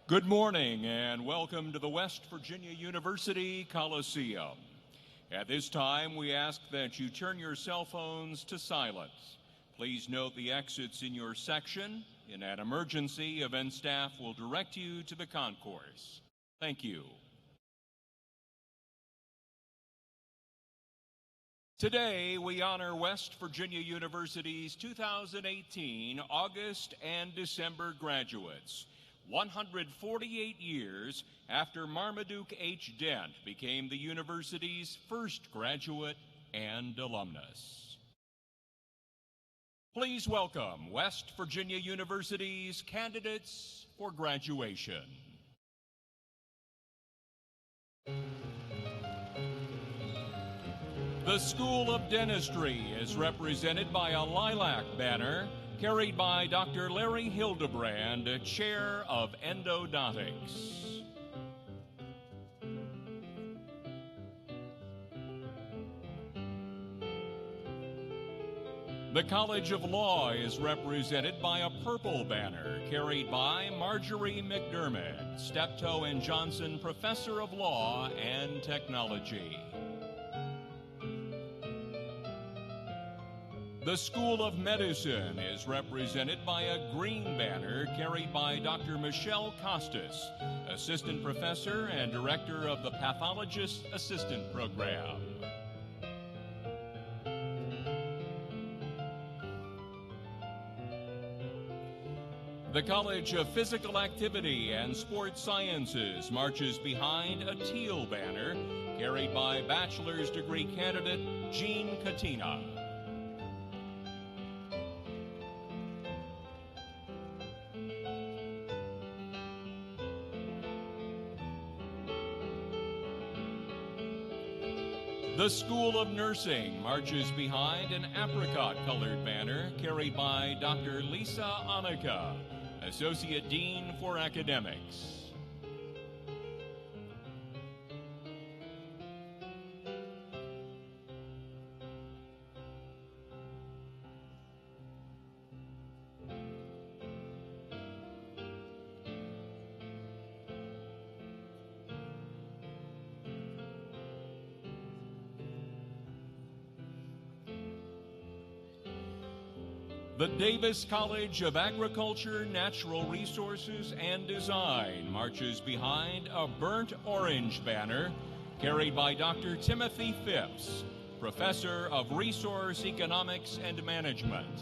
Good morning and welcome to the West Virginia University Coliseum. At this time, we ask that you turn your cell phones to silence. Please note the exits in your section. In an emergency, event staff will direct you to the concourse. Thank you. Today, we honor West Virginia University's 2018 August and December graduates. 148 years after Marmaduke H. Dent became the university's first graduate and alumnus. Please welcome West Virginia University's candidates for graduation. The School of Dentistry is represented by a lilac banner carried by Dr. Larry Hildebrand, Chair of Endodontics. The College of Law is represented by a purple banner carried by Marjorie McDermott, Steptoe and Johnson Professor of Law and Technology. The School of Medicine is represented by a green banner carried by Dr. Michelle Costas, Assistant Professor and Director of the Pathologist Assistant Program. The College of Physical Activity and Sports Sciences marches behind a teal banner carried by bachelor's degree candidate Jean Katina. The School of Nursing marches behind an apricot-colored banner carried by Dr. Lisa Annika, Associate Dean for Academics. The Davis College of Agriculture, Natural Resources, and Design marches behind a burnt orange banner carried by Dr. Timothy Phipps, Professor of Resource Economics and Management.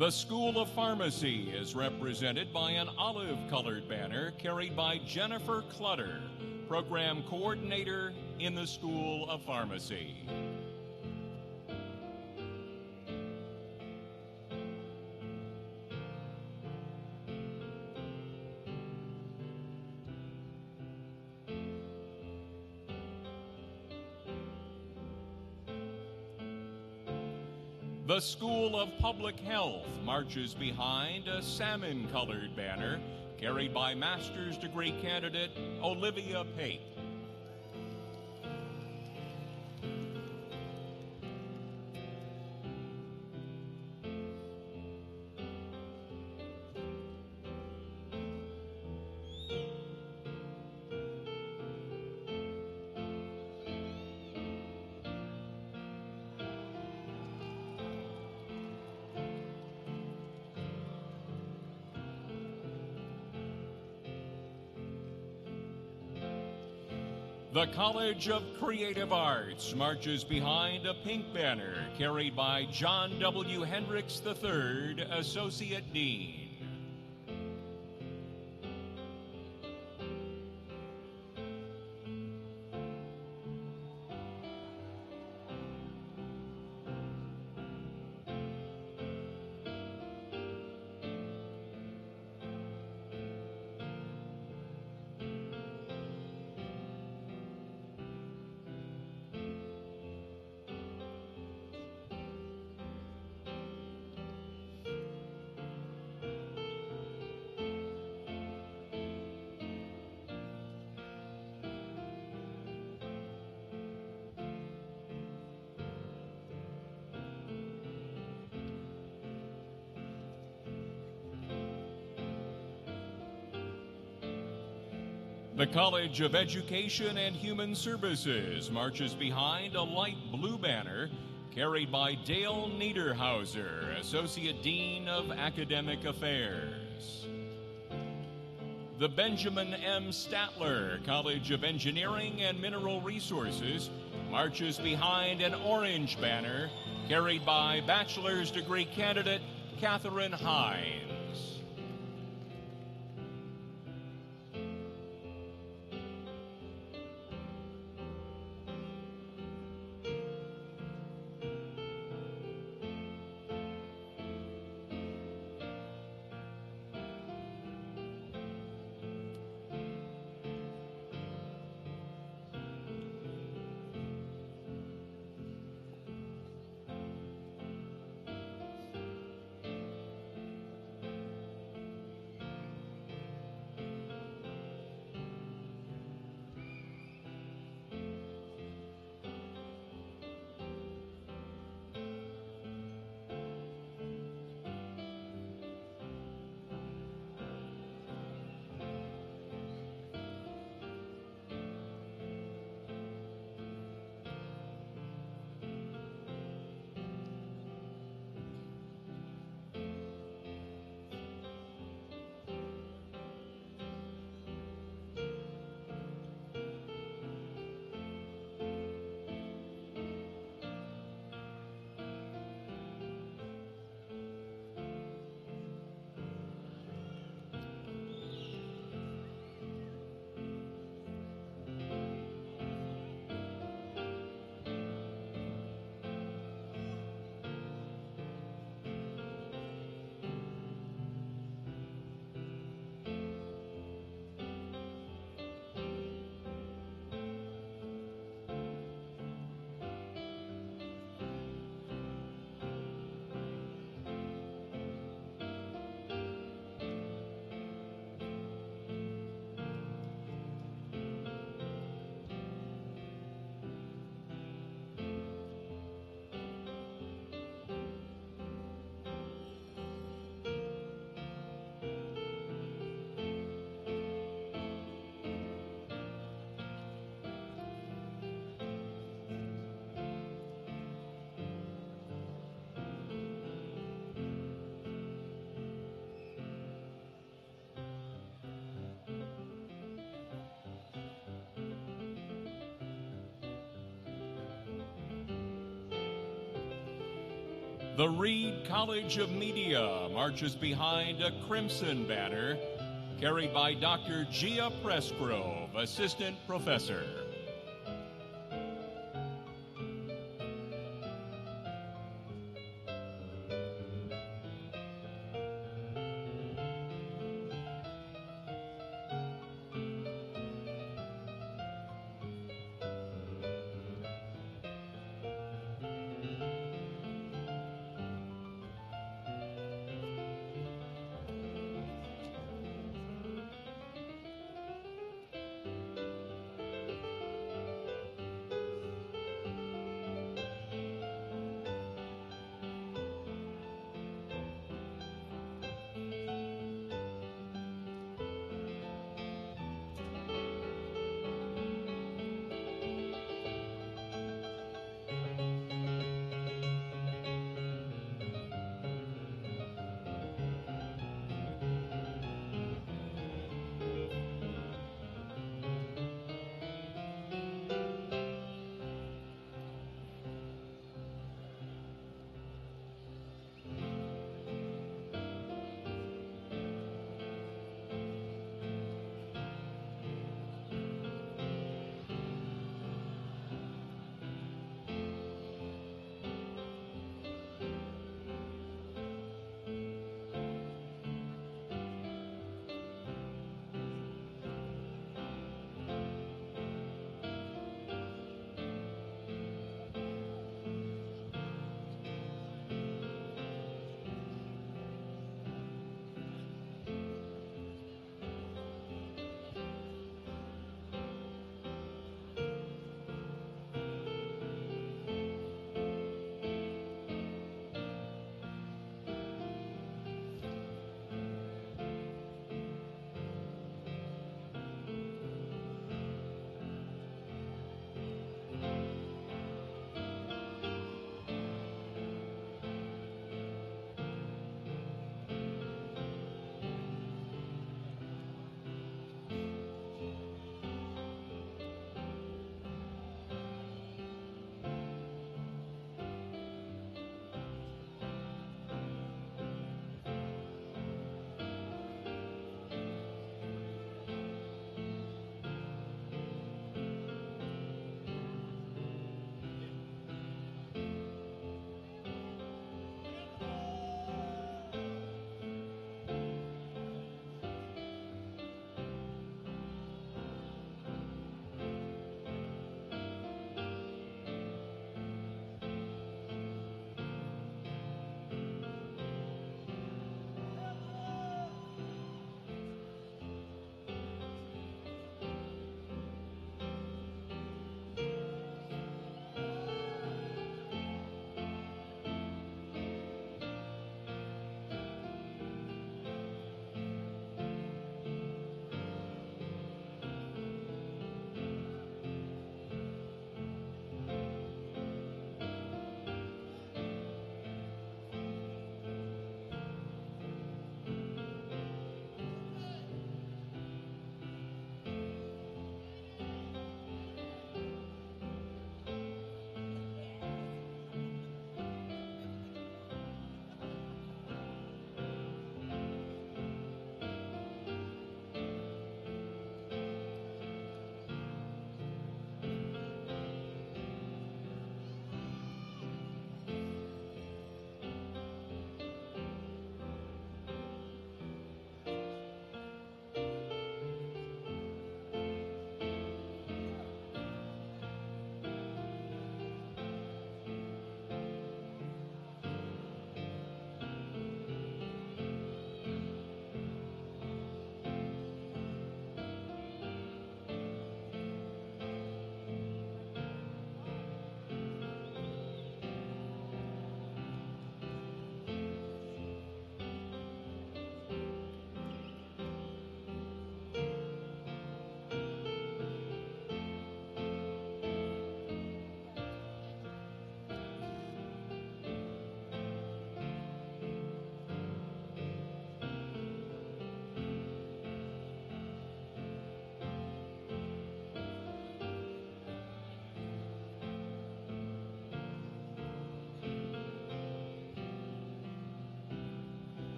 The School of Pharmacy is represented by an olive-colored banner carried by Jennifer Clutter, Program Coordinator in the School of Pharmacy. The School of Public Health marches behind a salmon-colored banner carried by master's degree candidate Olivia Pape. The College of Creative Arts marches behind a pink banner carried by John W. Hendricks III, Associate Dean. The College of Education and Human Services marches behind a light blue banner carried by Dale Niederhauser, Associate Dean of Academic Affairs. The Benjamin M. Statler College of Engineering and Mineral Resources marches behind an orange banner carried by bachelor's degree candidate Catherine Hines. The Reed College of Media marches behind a crimson banner carried by Dr. Gia Pressgrove, Assistant Professor.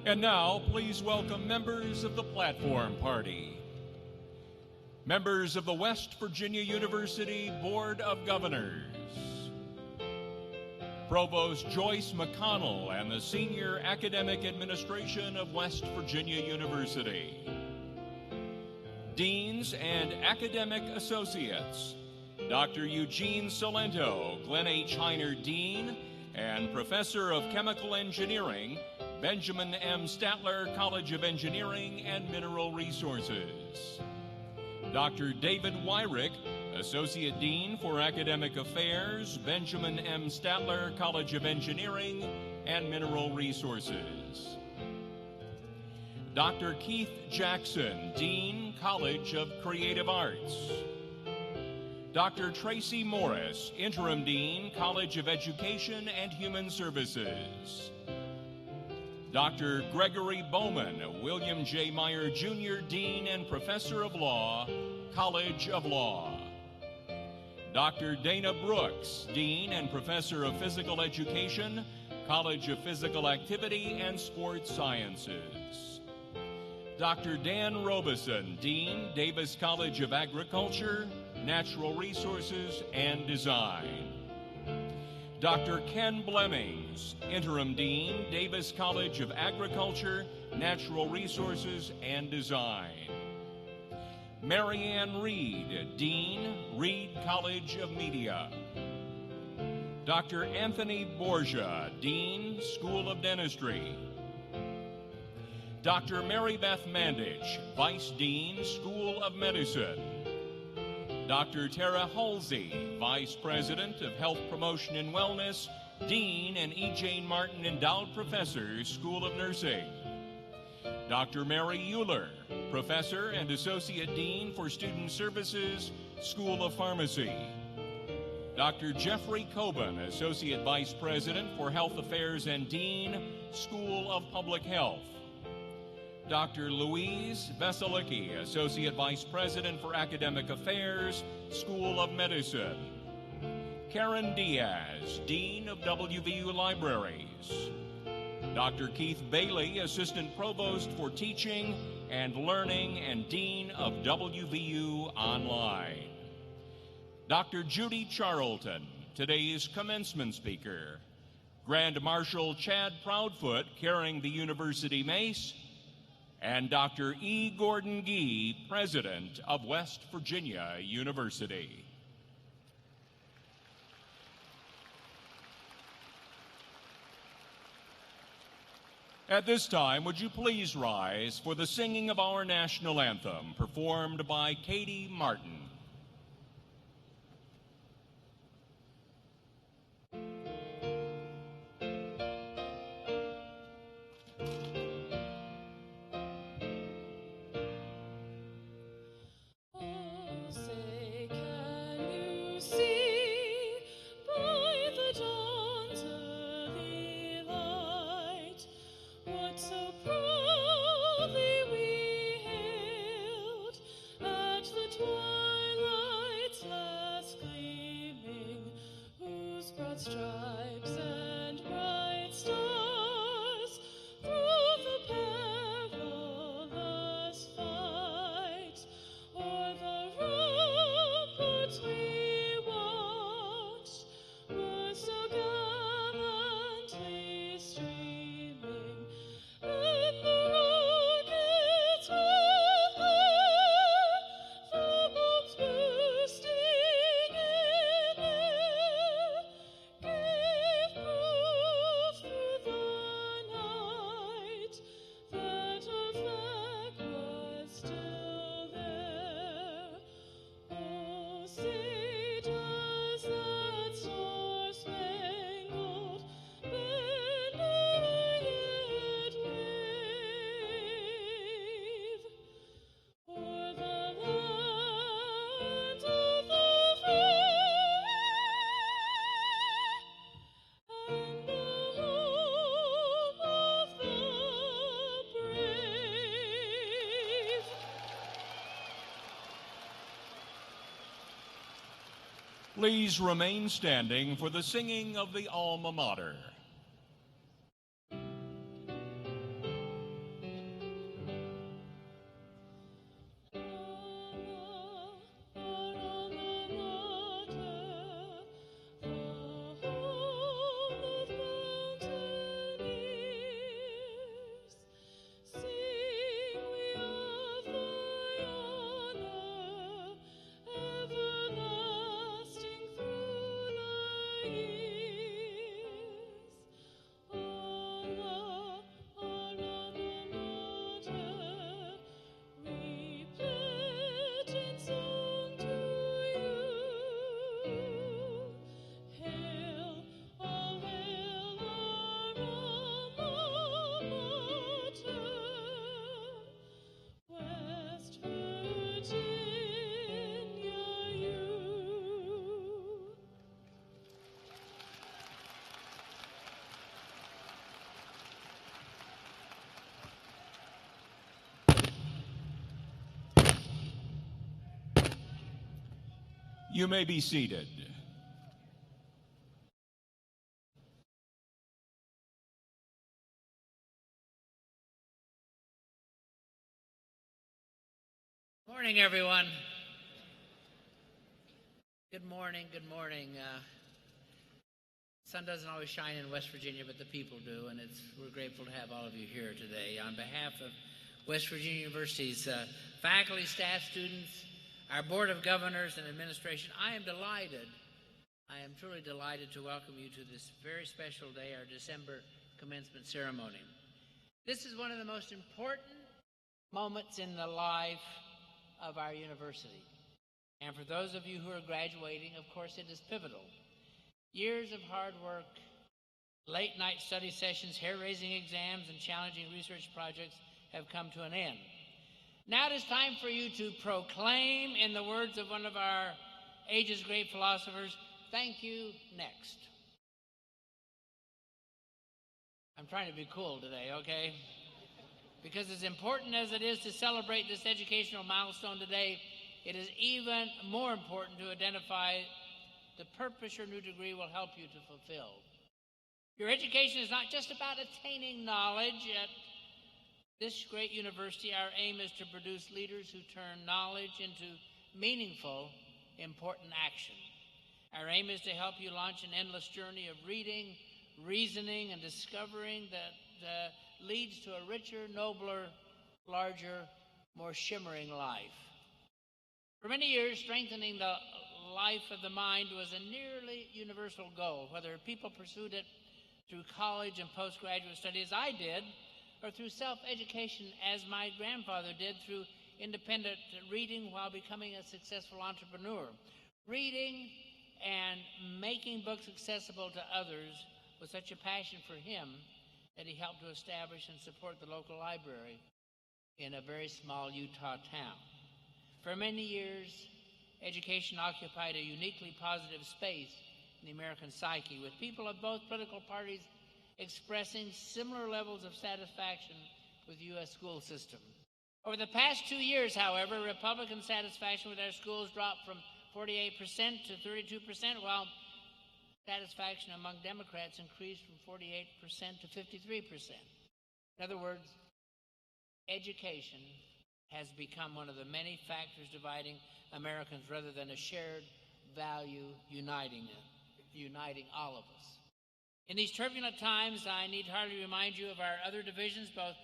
And now, please welcome members of the Platform Party. Members of the West Virginia University Board of Governors. Provost Joyce McConnell and the Senior Academic Administration of West Virginia University. Deans and Academic Associates, Dr. Eugene Salento, Glenn H. Heiner Dean, and Professor of Chemical Engineering, Benjamin M. Statler, College of Engineering and Mineral Resources. Dr. David Wyrick, Associate Dean for Academic Affairs, Benjamin M. Statler, College of Engineering and Mineral Resources. Dr. Keith Jackson, Dean, College of Creative Arts. Dr. Tracy Morris, Interim Dean, College of Education and Human Services. Dr. Gregory Bowman, William J. Meyer, Jr., Dean and Professor of Law, College of Law. Dr. Dana Brooks, Dean and Professor of Physical Education, College of Physical Activity and Sports Sciences. Dr. Dan Robeson, Dean, Davis College of Agriculture, Natural Resources and Design. Dr. Ken Blemmings, Interim Dean, Davis College of Agriculture, Natural Resources and Design. Marianne Reed, Dean, Reed College of Media. Dr. Anthony Borgia, Dean, School of Dentistry. Dr. Mary Beth Mandich, Vice Dean, School of Medicine. Dr. Tara Halsey, Vice President of Health Promotion and Wellness, Dean and E. Jane Martin Endowed Professor, School of Nursing. Dr. Mary Euler, Professor and Associate Dean for Student Services, School of Pharmacy. Dr. Jeffrey Coben, Associate Vice President for Health Affairs and Dean, School of Public Health. Dr. Louise Veselicki, Associate Vice President for Academic Affairs, School of Medicine. Karen Diaz, Dean of WVU Libraries. Dr. Keith Bailey, Assistant Provost for Teaching and Learning and Dean of WVU Online. Dr. Judy Charlton, today's commencement speaker. Grand Marshal Chad Proudfoot, carrying the University Mace, and Dr. E. Gordon Gee, President of West Virginia University. At this time, would you please rise for the singing of our national anthem, performed by Katie Martin. Stripes and bright stars through the perilous fight, o'er the ramparts we watched were so gallantly streaming, and the rockets with the bombs bursting in air gave proof through the night that our flag was still there. Oh, say does that star-spangled banner yet wave o'er the land of the free and the home of the brave. Please remain standing for the singing of the Alma Mater. You may be seated. Morning, everyone. Good morning, good morning. Sun doesn't always shine in West Virginia, but the people do, and we're grateful to have all of you here today. On behalf of West Virginia University's faculty, staff, students, our Board of Governors and administration, I am truly delighted to welcome you to this very special day, our December commencement ceremony. This is one of the most important moments in the life of our university. And for those of you who are graduating, of course, it is pivotal. Years of hard work, late-night study sessions, hair-raising exams, and challenging research projects have come to an end. Now it is time for you to proclaim, in the words of one of our age's great philosophers, "Thank you, next." I'm trying to be cool today, okay? Because as important as it is to celebrate this educational milestone today, it is even more important to identify the purpose your new degree will help you to fulfill. Your education is not just about attaining knowledge. At this great university, our aim is to produce leaders who turn knowledge into meaningful, important action. Our aim is to help you launch an endless journey of reading, reasoning, and discovering that leads to a richer, nobler, larger, more shimmering life. For many years, strengthening the life of the mind was a nearly universal goal, whether people pursued it through college and postgraduate study as I did, or through self-education as my grandfather did through independent reading while becoming a successful entrepreneur. Reading and making books accessible to others was such a passion for him that he helped to establish and support the local library in a very small Utah town. For many years, education occupied a uniquely positive space in the American psyche, with people of both political parties expressing similar levels of satisfaction with the U.S. school system. Over the past 2 years, however, Republican satisfaction with our schools dropped from 48% to 32%, while satisfaction among Democrats increased from 48% to 53%. In other words, education has become one of the many factors dividing Americans rather than a shared value uniting all of us. In these turbulent times, I need hardly remind you of our other divisions, both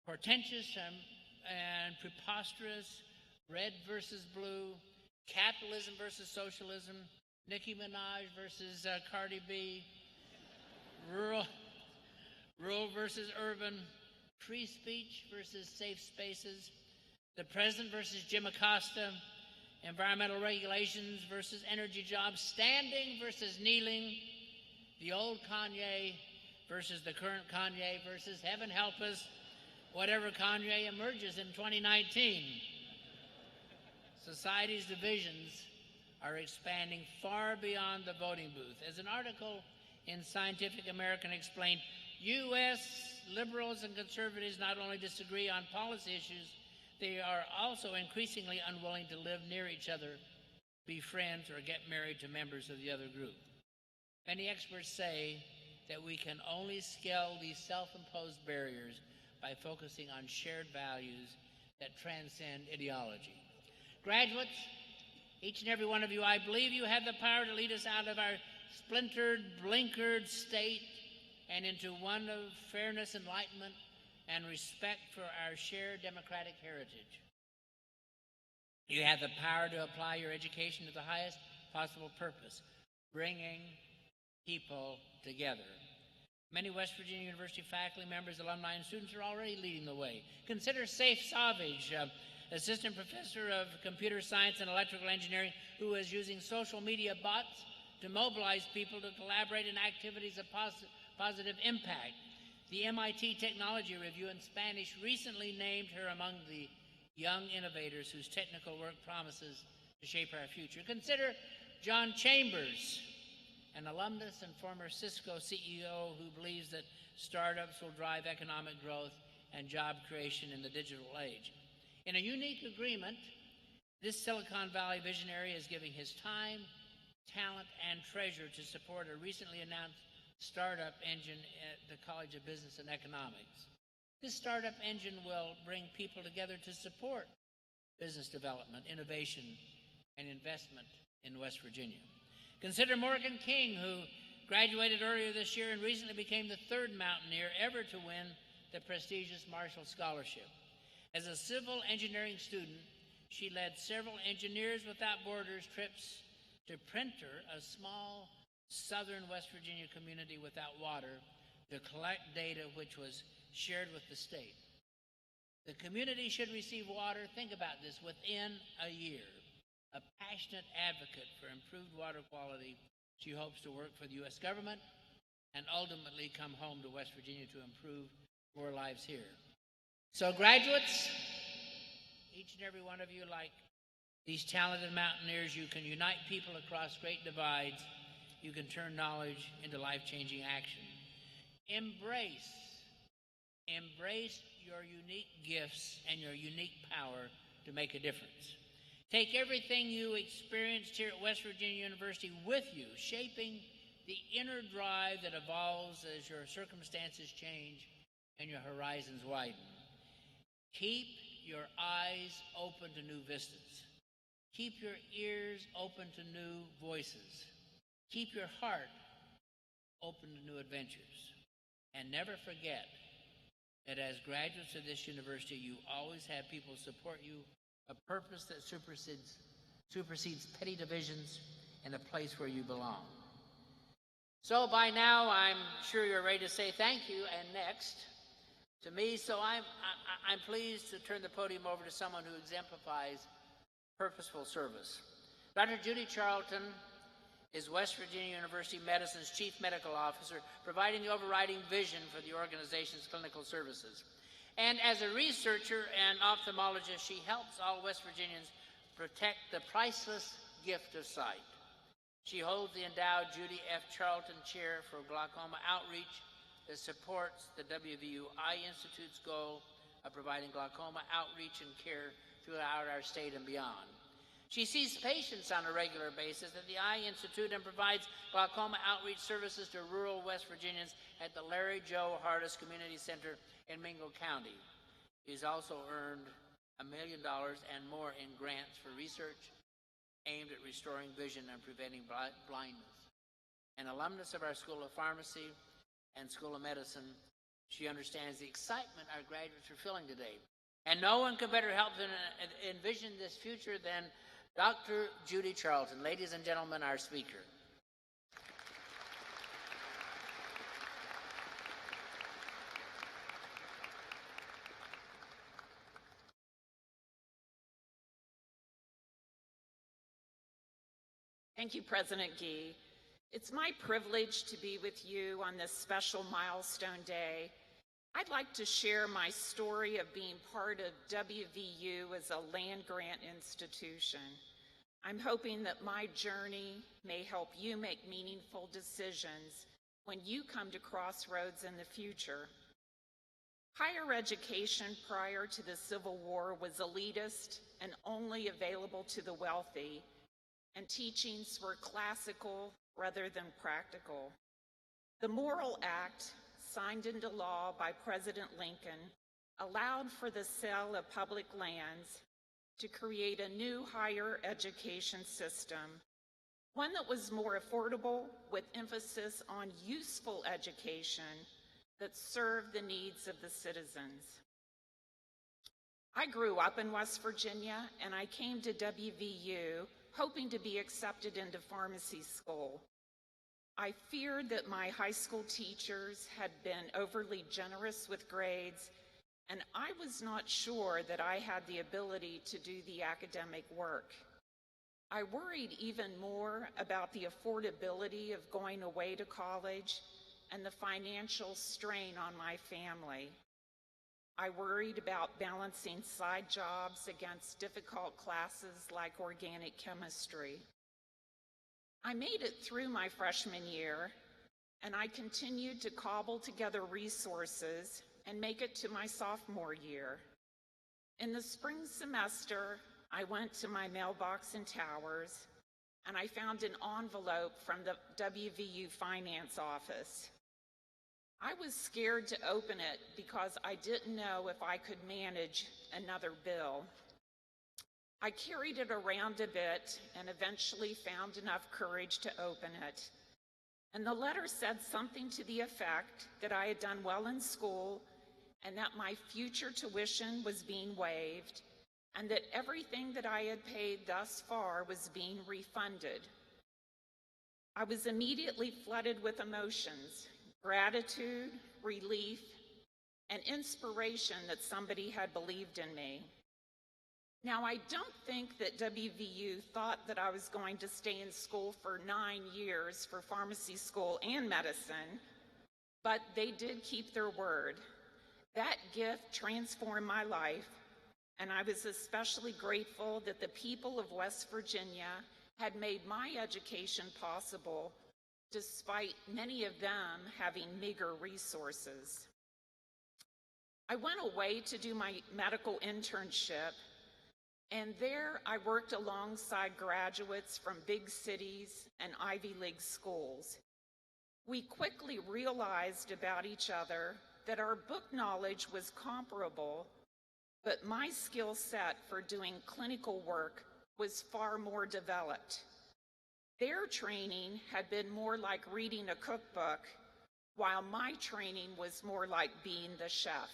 portentous and preposterous, red versus blue, capitalism versus socialism, Nicki Minaj versus Cardi B, rural versus urban, free speech versus safe spaces, the president versus Jim Acosta, environmental regulations versus energy jobs, standing versus kneeling, the old Kanye versus the current Kanye versus, heaven help us, whatever Kanye emerges in 2019. Society's divisions are expanding far beyond the voting booth. As an article in Scientific American explained, U.S. liberals and conservatives not only disagree on policy issues, they are also increasingly unwilling to live near each other, be friends, or get married to members of the other group. Many experts say that we can only scale these self-imposed barriers by focusing on shared values that transcend ideology. Graduates, each and every one of you, I believe you have the power to lead us out of our splintered, blinkered state and into one of fairness, enlightenment, and respect for our shared democratic heritage. You have the power to apply your education to the highest possible purpose, bringing people together. Many West Virginia University faculty members, alumni, and students are already leading the way. Consider Saif Savage, assistant professor of computer science and electrical engineering, who is using social media bots to mobilize people to collaborate in activities of positive impact. The MIT Technology Review in Spanish recently named her among the young innovators whose technical work promises to shape our future. Consider John Chambers, an alumnus and former Cisco CEO who believes that startups will drive economic growth and job creation in the digital age. In a unique agreement, This Silicon Valley visionary is giving his time, talent, and treasure to support a recently announced startup engine at the College of Business and Economics. This startup engine will bring people together to support business development, innovation, and investment in West Virginia. Consider Morgan King, who graduated earlier this year and recently became the third Mountaineer ever to win the prestigious Marshall Scholarship. As a civil engineering student, she led several Engineers Without Borders trips to Printer, a small southern West Virginia community without water, to collect data which was shared with the state. The community should receive water, think about this, within a year. A passionate advocate for improved water quality, she hopes to work for the U.S. government and ultimately come home to West Virginia to improve more lives here. So graduates, each and every one of you, like these talented Mountaineers, you can unite people across great divides. You can turn knowledge into life-changing action. Embrace your unique gifts and your unique power to make a difference. Take everything you experienced here at West Virginia University with you, shaping the inner drive that evolves as your circumstances change and your horizons widen. Keep your eyes open to new vistas. Keep your ears open to new voices. Keep your heart open to new adventures. And never forget that as graduates of this university, you always have people support you, a purpose that supersedes petty divisions, and a place where you belong. So by now, I'm sure you're ready to say thank you and next to me. So I'm pleased to turn the podium over to someone who exemplifies purposeful service. Dr. Judy Charlton is West Virginia University Medicine's Chief Medical Officer, providing the overriding vision for the organization's clinical services. And as a researcher and ophthalmologist, she helps all West Virginians protect the priceless gift of sight. She holds the endowed Judy F. Charlton Chair for Glaucoma Outreach that supports the WVU Eye Institute's goal of providing glaucoma outreach and care throughout our state and beyond. She sees patients on a regular basis at the Eye Institute and provides glaucoma outreach services to rural West Virginians at the Larry Joe Hardis Community Center in Mingo County. She's also earned $1 million and more in grants for research aimed at restoring vision and preventing blindness. An alumnus of our School of Pharmacy and School of Medicine, she understands the excitement our graduates are feeling today. And no one can better help them envision this future than Dr. Judy Charlton. Ladies and gentlemen, our speaker. Thank you, President Gee. It's my privilege to be with you on this special milestone day. I'd like to share my story of being part of WVU as a land-grant institution. I'm hoping that my journey may help you make meaningful decisions when you come to crossroads in the future. Higher education prior to the Civil War was elitist and only available to the wealthy, and teachings were classical rather than practical. The Morrill Act, signed into law by President Lincoln, allowed for the sale of public lands to create a new higher education system, one that was more affordable with emphasis on useful education that served the needs of the citizens. I grew up in West Virginia, and I came to WVU hoping to be accepted into pharmacy school. I feared that my high school teachers had been overly generous with grades, and I was not sure that I had the ability to do the academic work. I worried even more about the affordability of going away to college and the financial strain on my family. I worried about balancing side jobs against difficult classes like organic chemistry. I made it through my freshman year, and I continued to cobble together resources and make it to my sophomore year. In the spring semester, I went to my mailbox in Towers, and I found an envelope from the WVU finance office. I was scared to open it because I didn't know if I could manage another bill. I carried it around a bit and eventually found enough courage to open it. And the letter said something to the effect that I had done well in school and that my future tuition was being waived and that everything that I had paid thus far was being refunded. I was immediately flooded with emotions, gratitude, relief, and inspiration that somebody had believed in me. Now, I don't think that WVU thought that I was going to stay in school for 9 years for pharmacy school and medicine, but they did keep their word. That gift transformed my life, and I was especially grateful that the people of West Virginia had made my education possible, despite many of them having meager resources. I went away to do my medical internship, and there I worked alongside graduates from big cities and Ivy League schools. We quickly realized about each other that our book knowledge was comparable, but my skill set for doing clinical work was far more developed. Their training had been more like reading a cookbook, while my training was more like being the chef.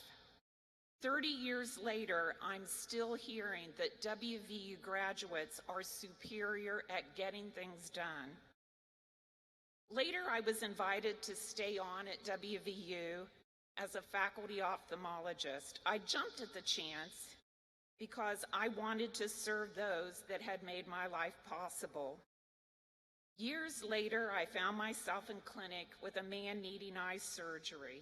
30 years later, I'm still hearing that WVU graduates are superior at getting things done. Later, I was invited to stay on at WVU as a faculty ophthalmologist. I jumped at the chance because I wanted to serve those that had made my life possible. Years later, I found myself in clinic with a man needing eye surgery.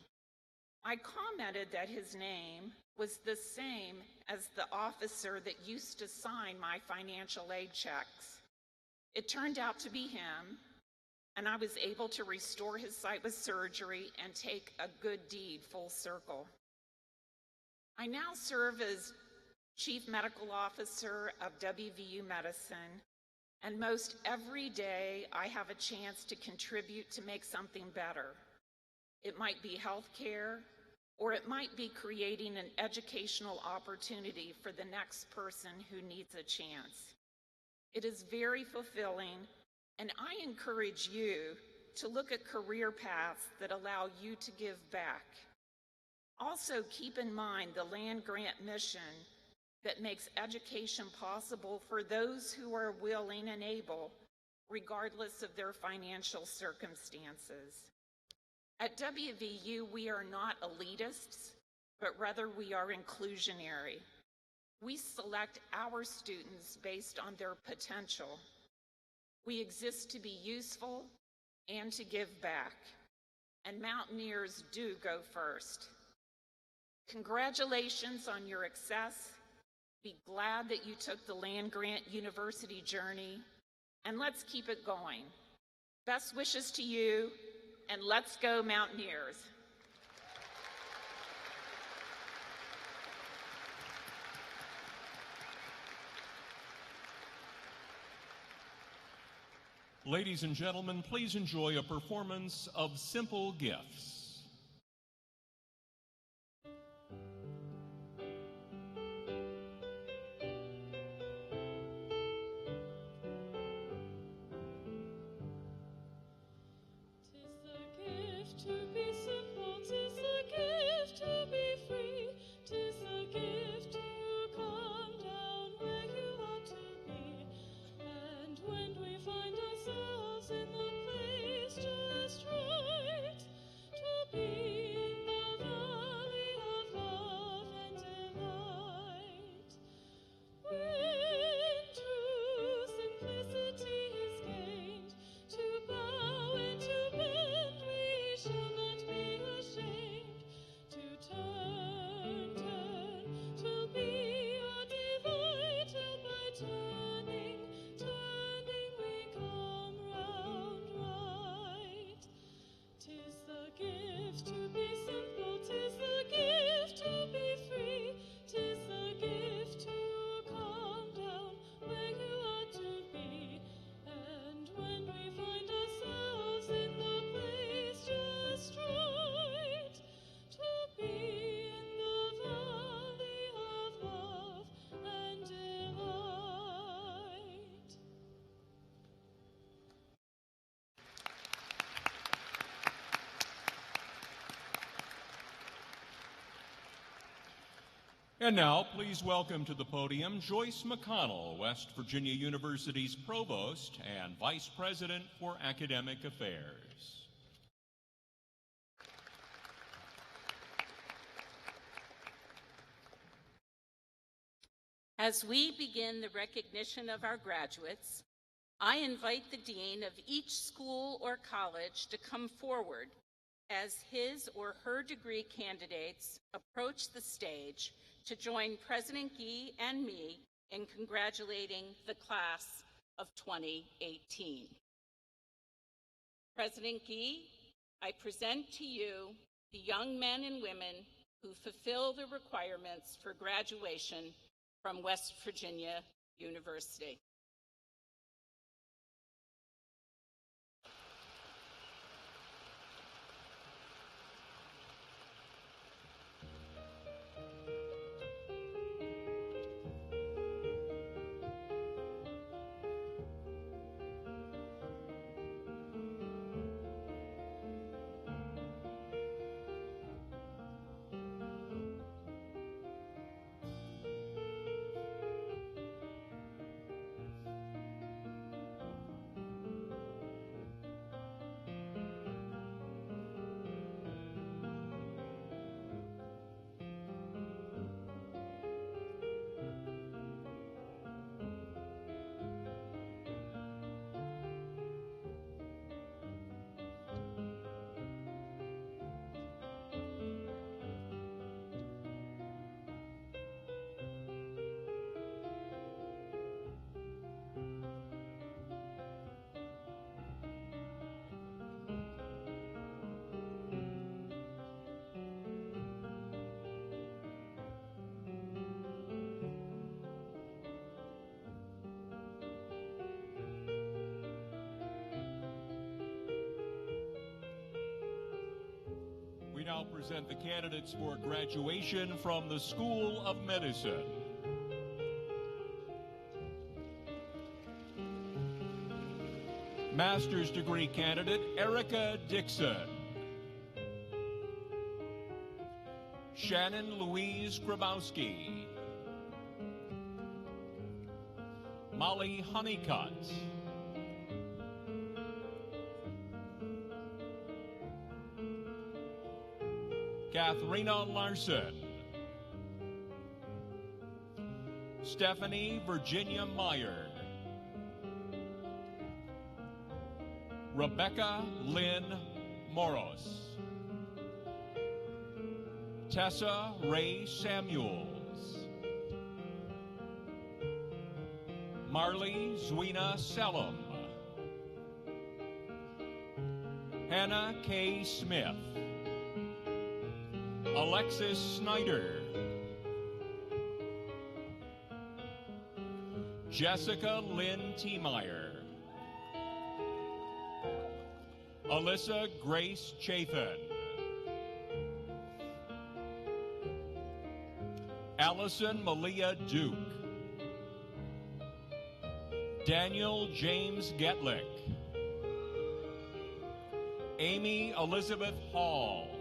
I commented that his name was the same as the officer that used to sign my financial aid checks. It turned out to be him, and I was able to restore his sight with surgery and take a good deed full circle. I now serve as Chief Medical Officer of WVU Medicine, and most every day I have a chance to contribute to make something better. It might be healthcare, or it might be creating an educational opportunity for the next person who needs a chance. It is very fulfilling, and I encourage you to look at career paths that allow you to give back. Also, keep in mind the land grant mission that makes education possible for those who are willing and able, regardless of their financial circumstances. At WVU, we are not elitists, but rather we are inclusionary. We select our students based on their potential. We exist to be useful and to give back, and Mountaineers do go first. Congratulations on your success. Be glad that you took the land-grant university journey, and let's keep it going. Best wishes to you, and let's go Mountaineers. Ladies and gentlemen, please enjoy a performance of Simple Gifts. To be simple, 'tis a gift to be free, 'tis a gift to come down where you ought to be. And when we find ourselves in the place just right, to be in the valley of love and delight. When true simplicity is gained, to bow and to bend we shall not be ashamed. To turn, till be our delight, till by turning we come round right. 'Tis the gift to be simple, 'tis the gift to be free, 'tis the gift to come down And now, please welcome to the podium Joyce McConnell, West Virginia University's Provost and Vice President for Academic Affairs. As we begin the recognition of our graduates, I invite the dean of each school or college to come forward as his or her degree candidates approach the stage to join President Gee and me in congratulating the class of 2018. President Gee, I present to you the young men and women who fulfill the requirements for graduation from West Virginia University. We now present the candidates for graduation from the School of Medicine. Master's degree candidate Erica Dixon. Shannon Louise Grabowski. Molly Honeycutt. Katharina Larson. Stephanie Virginia Meyer. Rebecca Lynn Moros. Tessa Ray Samuels. Marley Zwina Selim. Hannah K. Smith. Alexis Snyder. Jessica Lynn Tiemeyer. Alyssa Grace Chafin. Allison Malia Duke. Daniel James Getlick. Amy Elizabeth Hall.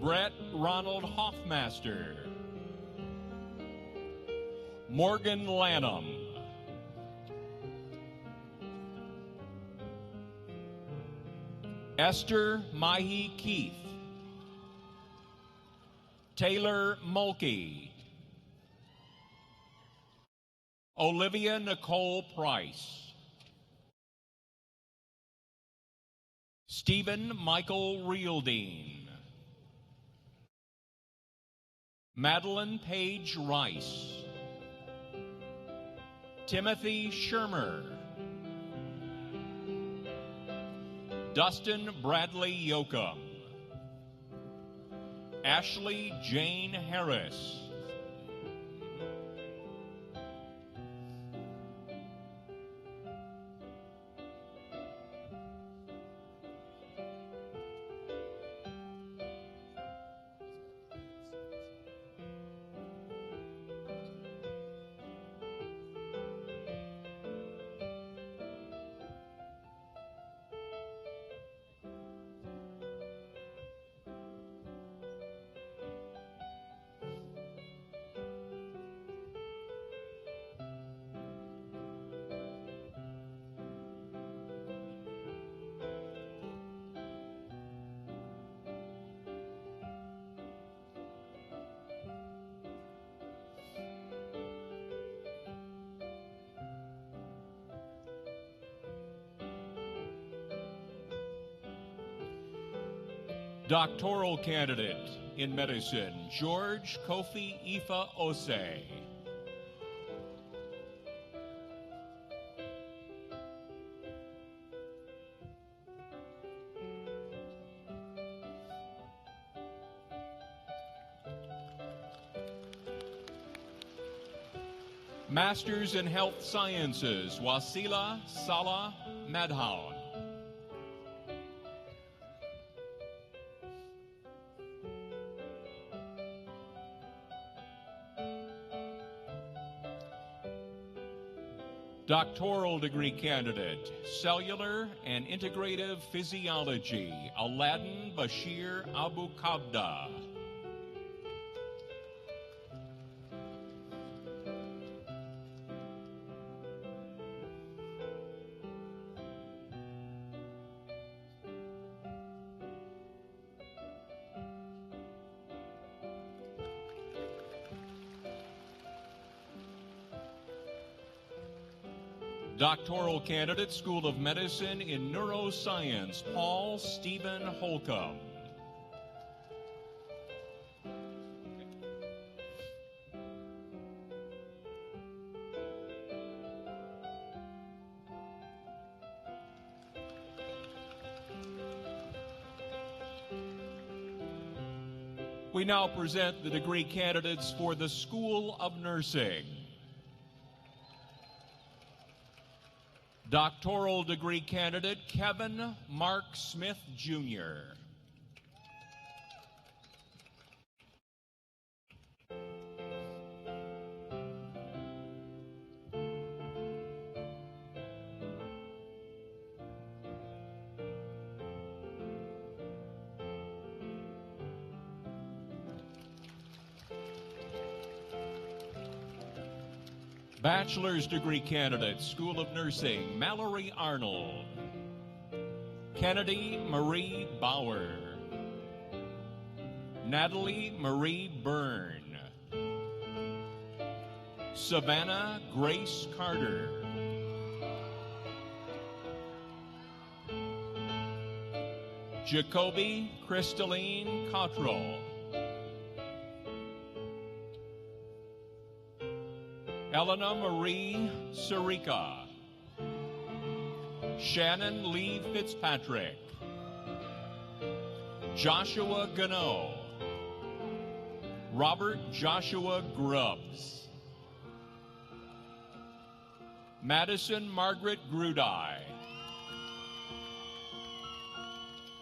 Brett Ronald Hoffmaster. Morgan Lanham. Esther Mahi Keith. Taylor Mulkey. Olivia Nicole Price. Stephen Michael Realdine. Madeline Page Rice. Timothy Shermer. Dustin Bradley Yoakum. Ashley Jane Harris. Doctoral candidate in medicine, George Kofi Ifa Ose. Masters in Health Sciences, Wasila Salah Madhaun. Doctoral degree candidate, Cellular and Integrative Physiology, Aladdin Bashir Abu Kabda. Doctoral candidate, School of Medicine in Neuroscience, Paul Stephen Holcomb. We now present the degree candidates for the School of Nursing. Doctoral degree candidate, Kevin Mark Smith, Jr. Bachelor's degree candidate, School of Nursing, Mallory Arnold. Kennedy Marie Bauer. Natalie Marie Byrne. Savannah Grace Carter. Jacoby Crystalline Cottrell. Elena Marie Sirica. Shannon Lee Fitzpatrick. Joshua Gano. Robert Joshua Grubbs. Madison Margaret Grudai.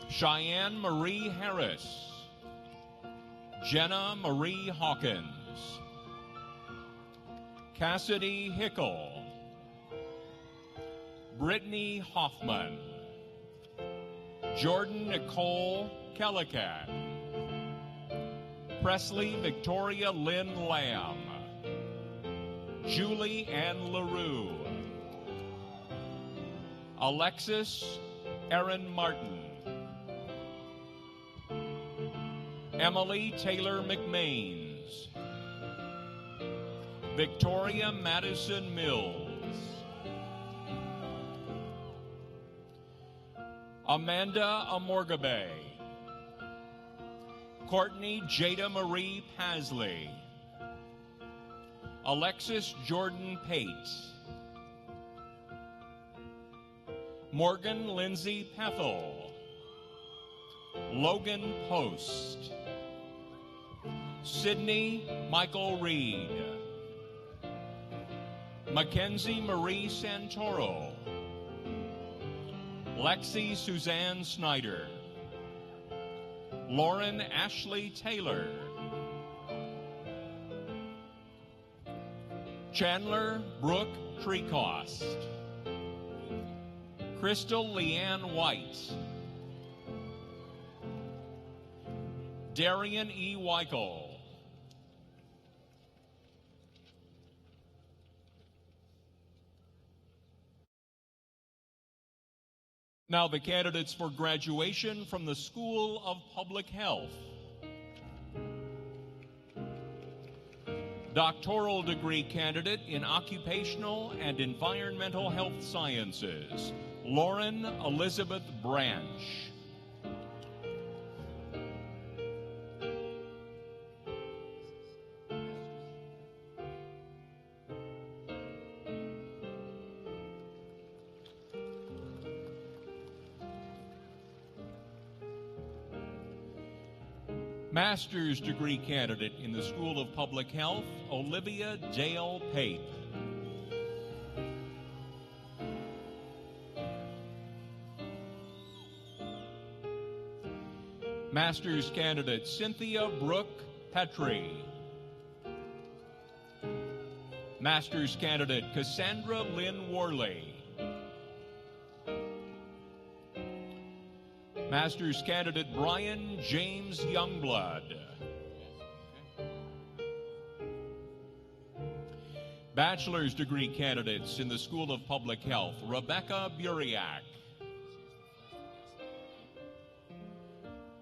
Cheyenne Marie Harris. Jenna Marie Hawkins. Cassidy Hickle. Brittany Hoffman. Jordan Nicole Kellicat. Presley Victoria Lynn Lamb. Julie Ann LaRue. Alexis Aaron Martin. Emily Taylor McMains. Victoria Madison Mills. Amanda Amorgabe. Courtney Jada Marie Pasley. Alexis Jordan Pate. Morgan Lindsay Pethel. Logan Post. Sydney Michael Reed. Mackenzie Marie Santoro. Lexi Suzanne Snyder. Lauren Ashley Taylor. Chandler Brooke Trecost. Crystal Leanne White. Darian E. Weichel. Now the candidates for graduation from the School of Public Health. Doctoral degree candidate in Occupational and Environmental Health Sciences, Lauren Elizabeth Branch. Master's degree candidate in the School of Public Health, Olivia Dale Pape. Master's candidate Cynthia Brooke Petrie. Master's candidate Cassandra Lynn Worley. Master's candidate Brian James Youngblood. Bachelor's degree candidates in the School of Public Health, Rebecca Buriak.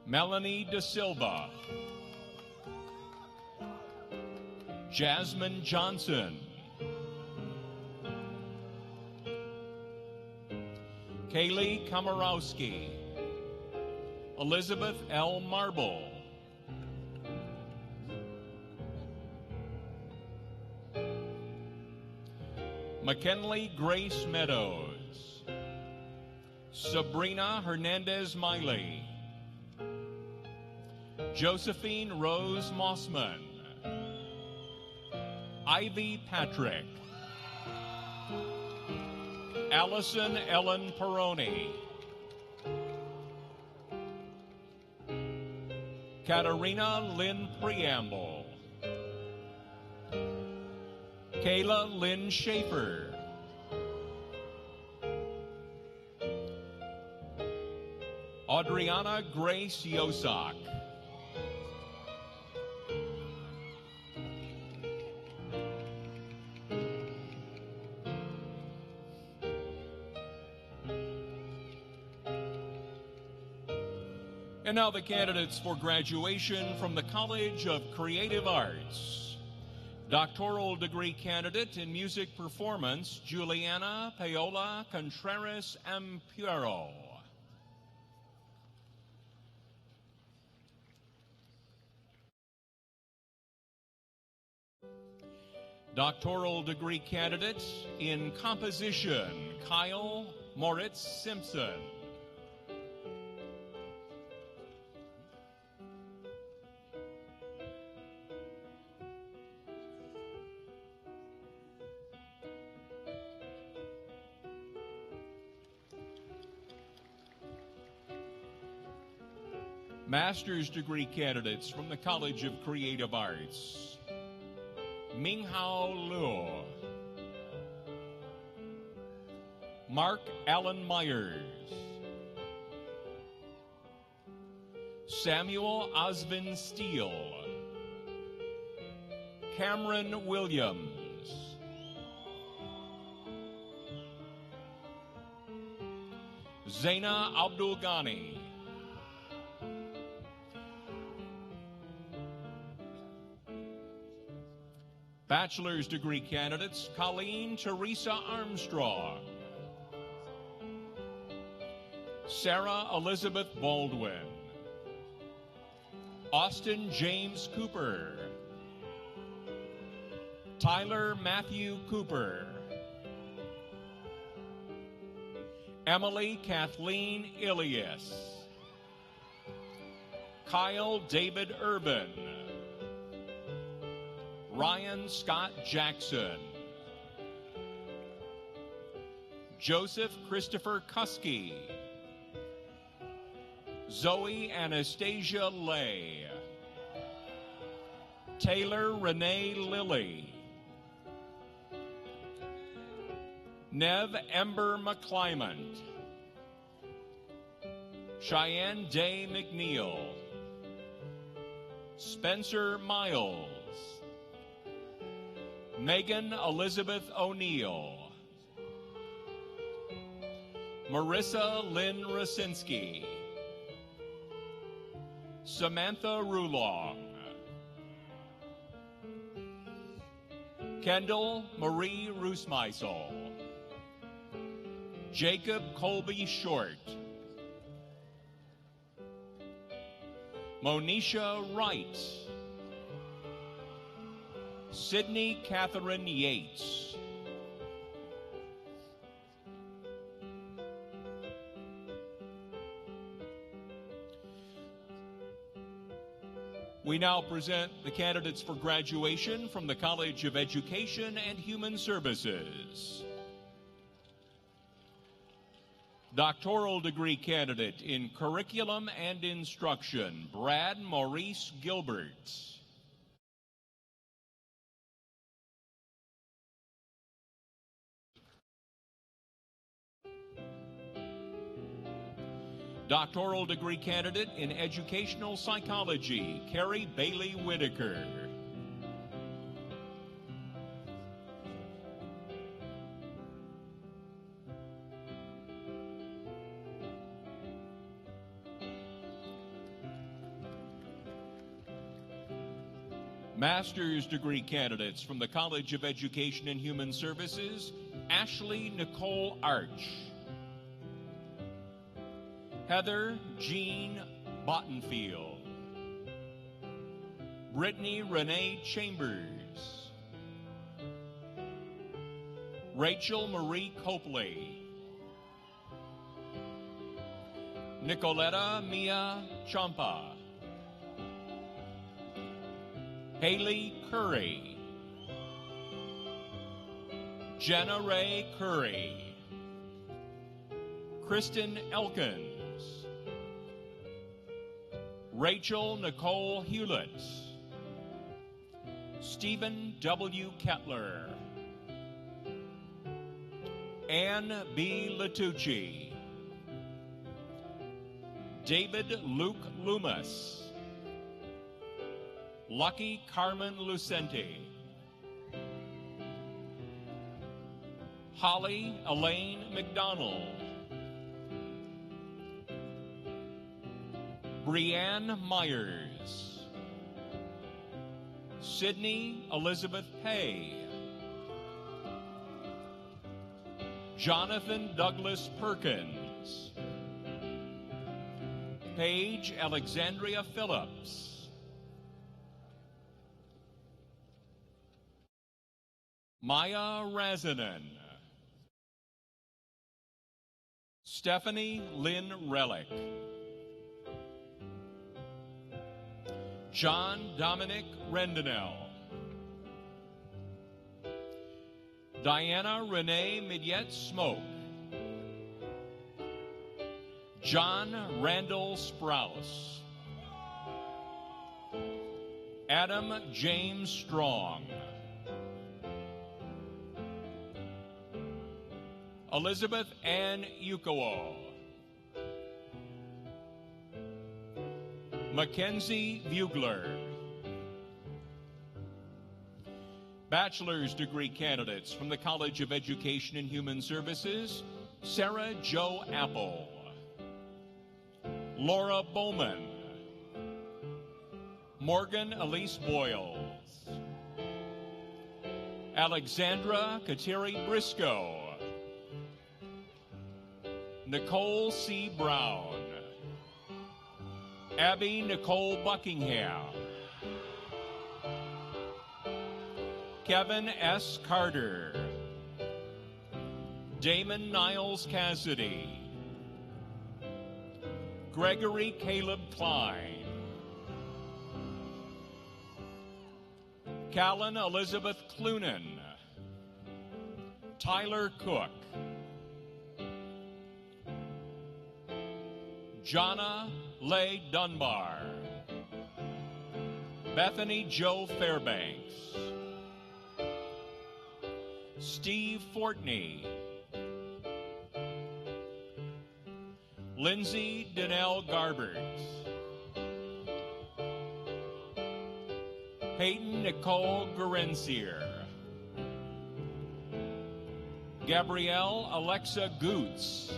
Melanie De Silva. Jasmine Johnson. Kaylee Komorowski. Elizabeth L. Marble. McKinley Grace Meadows. Sabrina Hernandez Miley. Josephine Rose Mossman. Ivy Patrick. Allison Ellen Peroni. Katarina Lynn Preamble. Kayla Lynn Schaefer. Adriana Grace Yosak. And now the candidates for graduation from the College of Creative Arts. Doctoral degree candidate in music performance, Juliana Paola Contreras Ampuero. Doctoral degree candidate in composition, Kyle Moritz Simpson. Master's degree candidates from the College of Creative Arts. Minghao Luo. Mark Allen Myers. Samuel Osvin Steele. Cameron Williams. Zaina Abdul Ghani. Bachelor's degree candidates, Colleen Teresa Armstrong. Sarah Elizabeth Baldwin. Austin James Cooper. Tyler Matthew Cooper. Emily Kathleen Ilias. Kyle David Urban. Ryan Scott Jackson. Joseph Christopher Kuski. Zoe Anastasia Lay. Taylor Renee Lilly. Nev Ember McClymont. Cheyenne Day McNeil. Spencer Miles. Megan Elizabeth O'Neill. Marissa Lynn Rosinski. Samantha Rulong. Kendall Marie Roosmeisel. Jacob Colby Short. Monisha Wright. Sydney Catherine Yates. We now present the candidates for graduation from the College of Education and Human Services. Doctoral degree candidate in Curriculum and Instruction, Brad Maurice Gilbert. Doctoral degree candidate in Educational Psychology, Carrie Bailey Whitaker. Master's degree candidates from the College of Education and Human Services, Ashley Nicole Arch. Heather Jean Bottenfield. Brittany Renee Chambers. Rachel Marie Copley. Nicoletta Mia Champa. Haley Curry. Jenna Ray Curry. Kristen Elkins. Rachel Nicole Hewlett. Stephen W. Kettler. Ann B. Latucci. David Luke Loomis. Lucky Carmen Lucente. Holly Elaine McDonald. Brianne Myers. Sydney Elizabeth Pay. Jonathan Douglas Perkins. Paige Alexandria Phillips. Maya Razanen. Stephanie Lynn Relic. John Dominic Rendinell. Diana Renee Midyet Smoke. John Randall Sprouse. Adam James Strong. Elizabeth Ann Yukowo. Mackenzie Bugler. Bachelor's degree candidates from the College of Education and Human Services, Sarah Jo Apple. Laura Bowman. Morgan Elise Boyles. Alexandra Kateri Briscoe. Nicole C. Brown. Abby Nicole Buckingham. Kevin S. Carter. Damon Niles Cassidy. Gregory Caleb Klein. Callan Elizabeth Clunan. Tyler Cook. Jonna Leigh Dunbar. Bethany Joe Fairbanks. Steve Fortney. Lindsay Danelle Garbert. Peyton Nicole Garencier. Gabrielle Alexa Goots.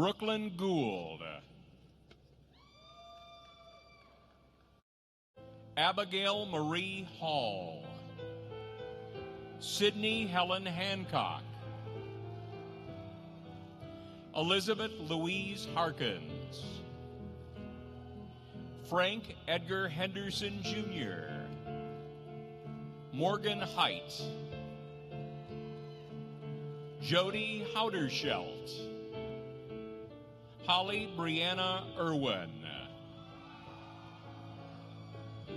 Brooklyn Gould. Abigail Marie Hall. Sydney Helen Hancock. Elizabeth Louise Harkins. Frank Edgar Henderson Jr. Morgan Height. Jody Hauderschelt, Holly Brianna Irwin,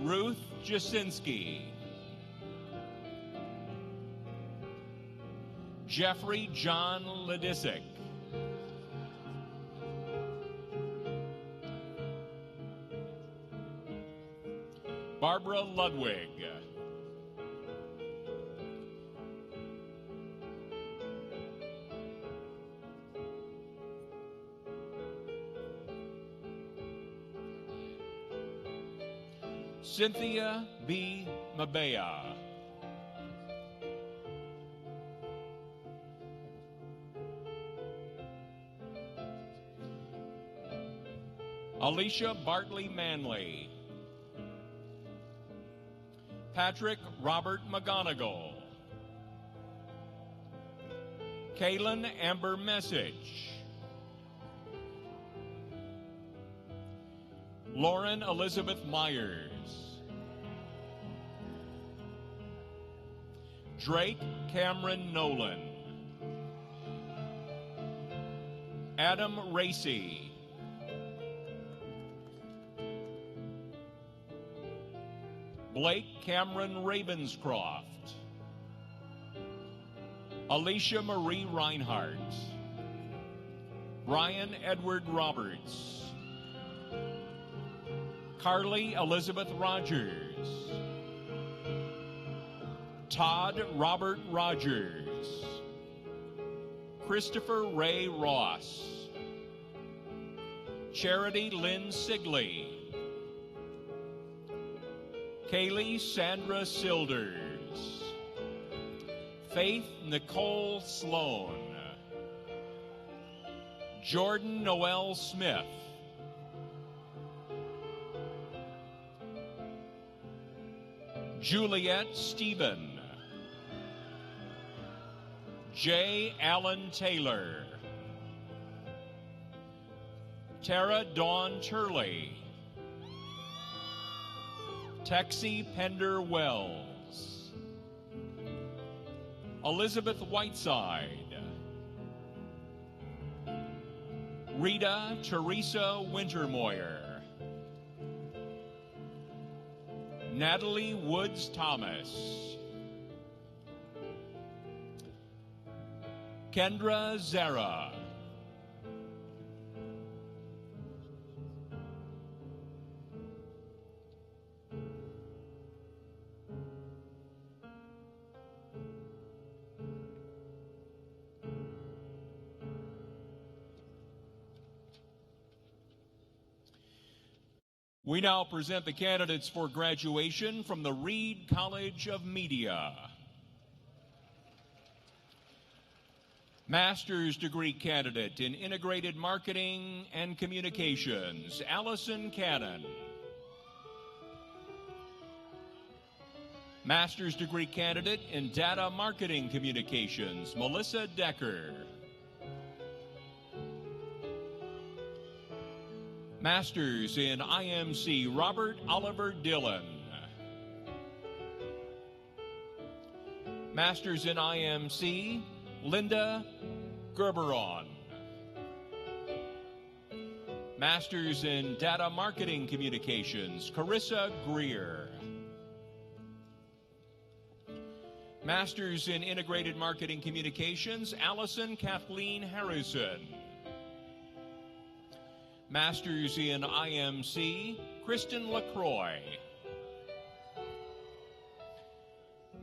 Ruth Jasinski, Jeffrey John Ledisick, Barbara Ludwig, Cynthia B. Mabea, Alicia Bartley Manley, Patrick Robert McGonigal, Kaylin Amber Message, Lauren Elizabeth Myers, Drake Cameron Nolan, Adam Racy, Blake Cameron Ravenscroft, Alicia Marie Reinhardt, Brian Edward Roberts, Carly Elizabeth Rogers, Todd Robert Rogers, Christopher Ray Ross, Charity Lynn Sigley, Kaylee Sandra Silders, Faith Nicole Sloan, Jordan Noel Smith, Juliet Stephen, J. Allen Taylor, Tara Dawn Turley, Texie Pender Wells, Elizabeth Whiteside, Rita Teresa Wintermoyer, Natalie Woods Thomas, Kendra Zara, we now present the candidates for graduation from the Reed College of Media. Master's degree candidate in Integrated Marketing and Communications, Allison Cannon. Master's degree candidate in Data Marketing Communications, Melissa Decker. Masters in IMC, Robert Oliver Dillon. Masters in IMC, Linda Gerberon. Masters in Data Marketing Communications, Carissa Greer. Masters in Integrated Marketing Communications, Allison Kathleen Harrison. Masters in IMC, Kristen LaCroix.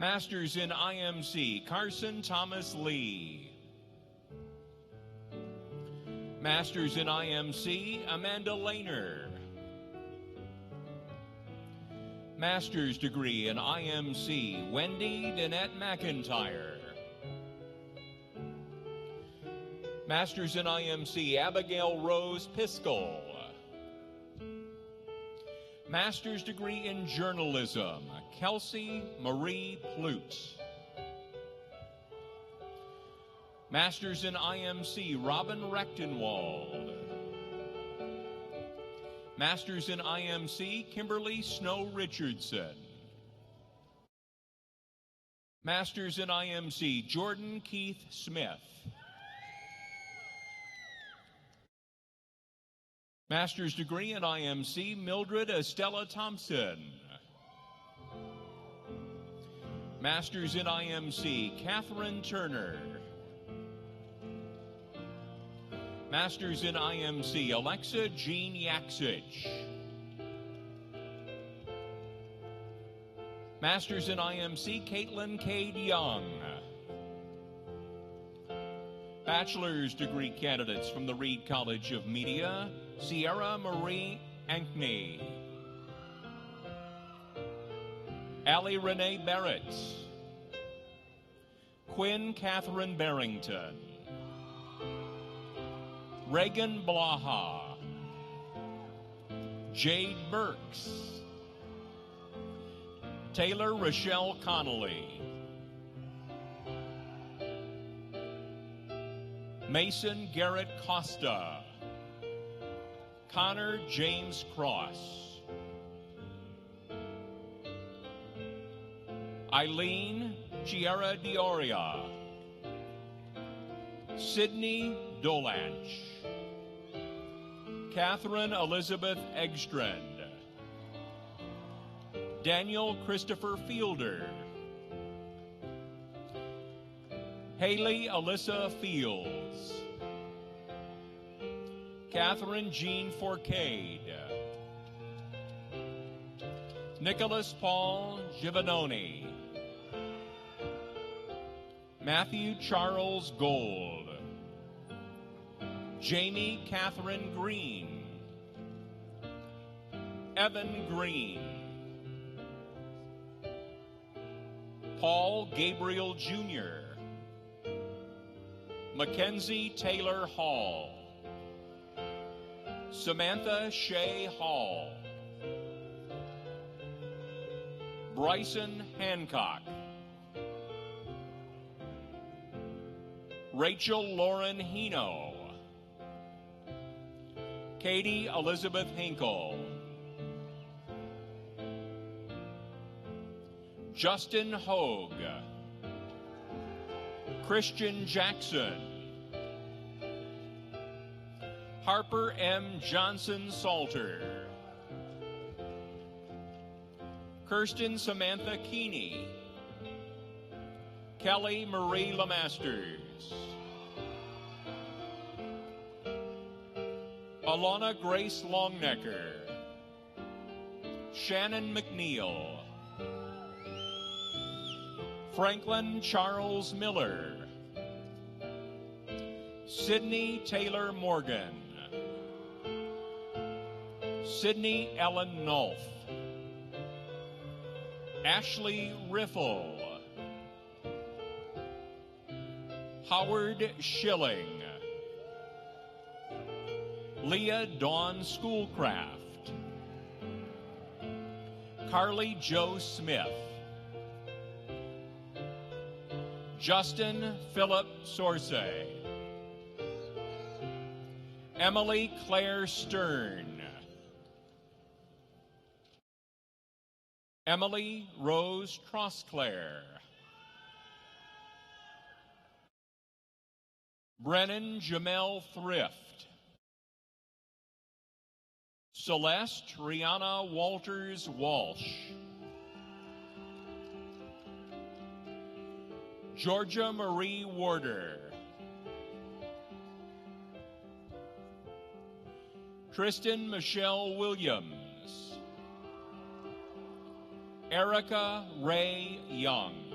Masters in IMC, Carson Thomas Lee. Masters in IMC, Amanda Lehner. Master's degree in IMC, Wendy Danette McIntyre. Masters in IMC, Abigail Rose Piskel. Master's degree in journalism, Kelsey Marie Plute. Masters in IMC, Robin Rechtenwald. Masters in IMC, Kimberly Snow Richardson. Masters in IMC, Jordan Keith Smith. Master's degree in IMC, Mildred Estella Thompson. Master's in IMC, Catherine Turner. Master's in IMC, Alexa Jean Yaksich. Master's in IMC, Caitlin Cade Young. Bachelor's degree candidates from the Reed College of Media, Sierra Marie Ankney. Allie Renee Barrett. Quinn Catherine Barrington. Reagan Blaha. Jade Burks. Taylor Rochelle Connolly. Mason Garrett Costa. Connor James Cross. Eileen Chiara Dioria. Sydney Dolanch. Catherine Elizabeth Egstrand. Daniel Christopher Fielder. Haley Alyssa Fields. Catherine Jean Forcade. Nicholas Paul Giovanoni. Matthew Charles Gold. Jamie Catherine Green. Evan Green. Paul Gabriel Jr. Mackenzie Taylor Hall. Samantha Shea Hall. Bryson Hancock. Rachel Lauren Hino. Katie Elizabeth Hinkle. Justin Hogue. Christian Jackson. Harper M. Johnson Salter. Kirsten Samantha Keeney. Kelly Marie Lemasters. Alana Grace Longnecker. Shannon McNeil. Franklin Charles Miller. Sydney Taylor Morgan. Sydney Ellen Nolf. Ashley Riffle. Howard Schilling. Leah Dawn Schoolcraft. Carly Joe Smith. Justin Philip Sorsay. Emily Claire Stern. Emily Rose Trosclair. Brennan Jamel Thrift. Celeste Rihanna Walters Walsh. Georgia Marie Warder. Tristan Michelle Williams. Erica Ray Young.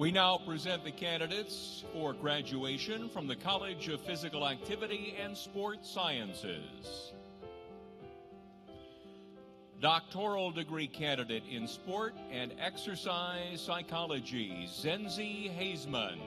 We now present the candidates for graduation from the College of Physical Activity and Sport Sciences. Doctoral degree candidate in sport and exercise psychology, Zenzi Hazeman.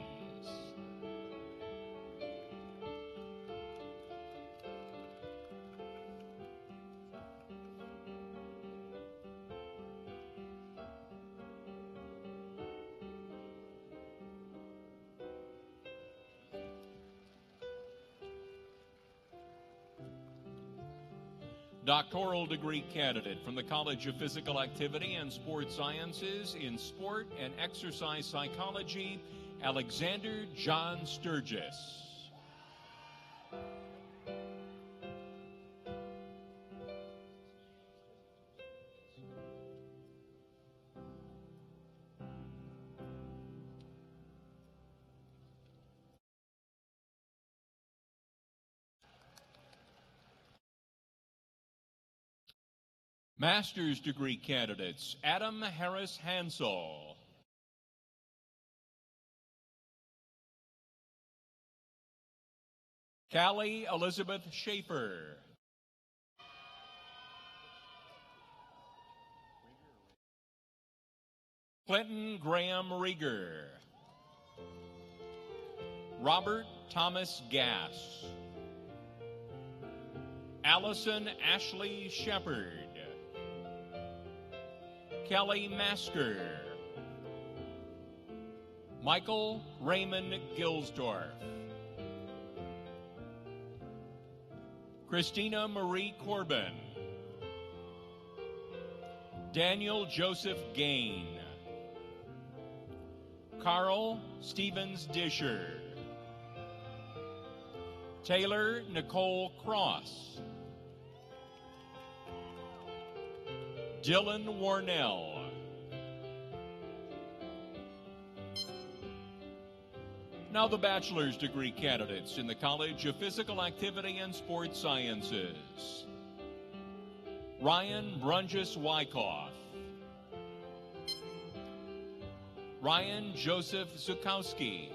Doctoral degree candidate from the College of Physical Activity and Sports Sciences in Sport and Exercise Psychology, Alexander John Sturgis. Master's degree candidates, Adam Harris Hansel. Callie Elizabeth Schaefer. Clinton Graham Rieger. Robert Thomas Gass. Allison Ashley Shepard. Kelly Masker. Michael Raymond Gilsdorf. Christina Marie Corbin. Daniel Joseph Gain. Carl Stevens Disher. Taylor Nicole Cross. Dylan Warnell. Now the bachelor's degree candidates in the College of Physical Activity and Sports Sciences. Ryan Brunges Wyckoff. Ryan Joseph Zukowski.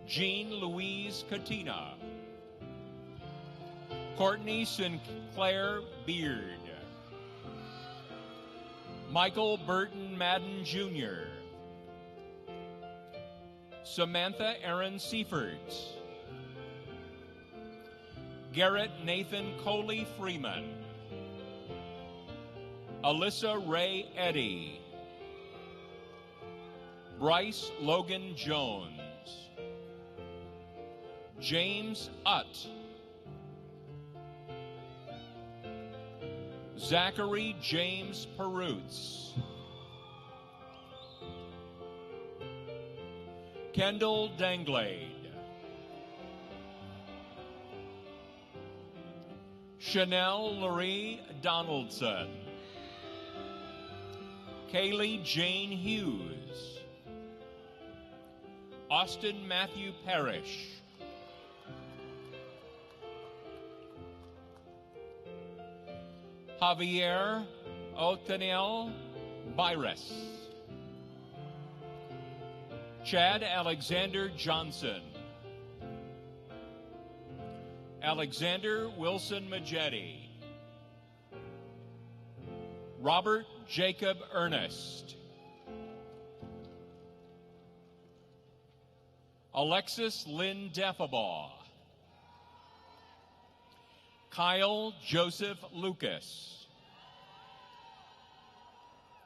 Jean Louise Katina. Courtney Sinclair Beard. Michael Burton Madden Jr. Samantha Aaron Seiferts. Garrett Nathan Coley Freeman. Alyssa Ray Eddy. Bryce Logan Jones. James Utt. Zachary James Perutz. Kendall Danglade. Chanel Marie Donaldson. Kaylee Jane Hughes. Austin Matthew Parrish. Javier Othaniel Byres. Chad Alexander Johnson. Alexander Wilson Majetti. Robert Jacob Ernest. Alexis Lynn Deffabaugh. Kyle Joseph Lucas.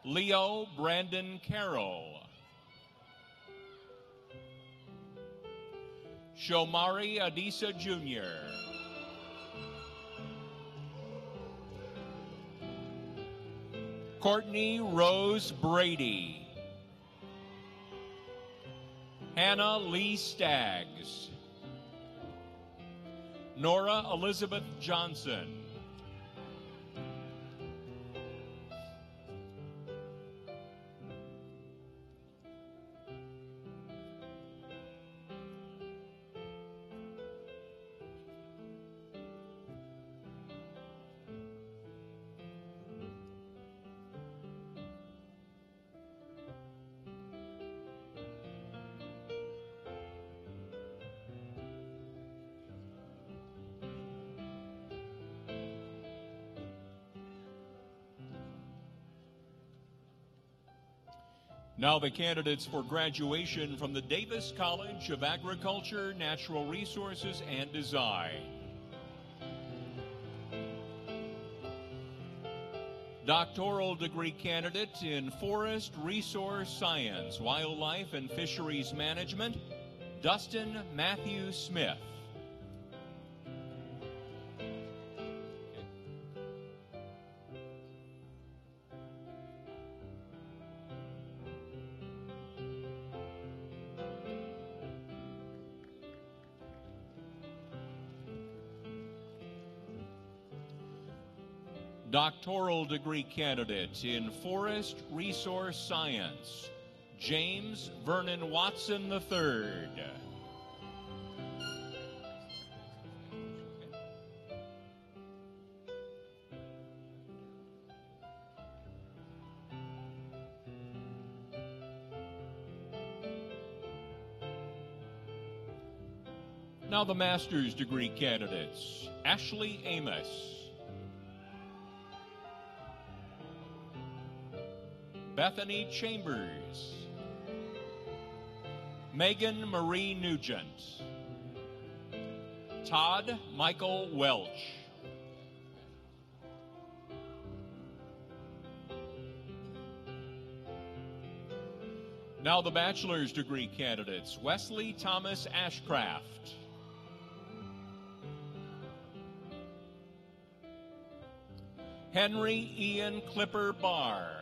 Leo Brandon Carroll. Shomari Adisa Jr. Courtney Rose Brady. Hannah Lee Staggs. Nora Elizabeth Johnson. Now the candidates for graduation from the Davis College of Agriculture, Natural Resources, and Design. Doctoral degree candidate in Forest Resource Science, Wildlife and Fisheries Management, Dustin Matthew Smith. Doctoral degree candidate in Forest Resource Science, James Vernon Watson III. Now the master's degree candidates, Ashley Amos, Bethany Chambers, Megan Marie Nugent, Todd Michael Welch, now the bachelor's degree candidates, Wesley Thomas Ashcraft, Henry Ian Clipper Barr,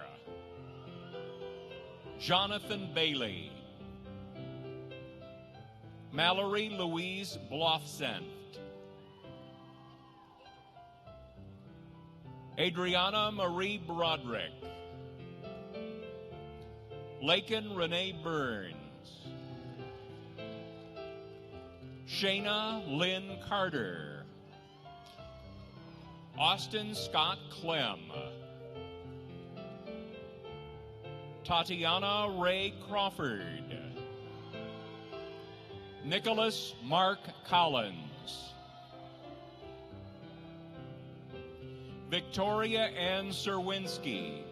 Jonathan Bailey, Mallory Louise Blofsent, Adriana Marie Broderick, Laken Renee Burns, Shayna Lynn Carter, Austin Scott Clem, Tatiana Ray Crawford, Nicholas Mark Collins, Victoria Ann Serwinski,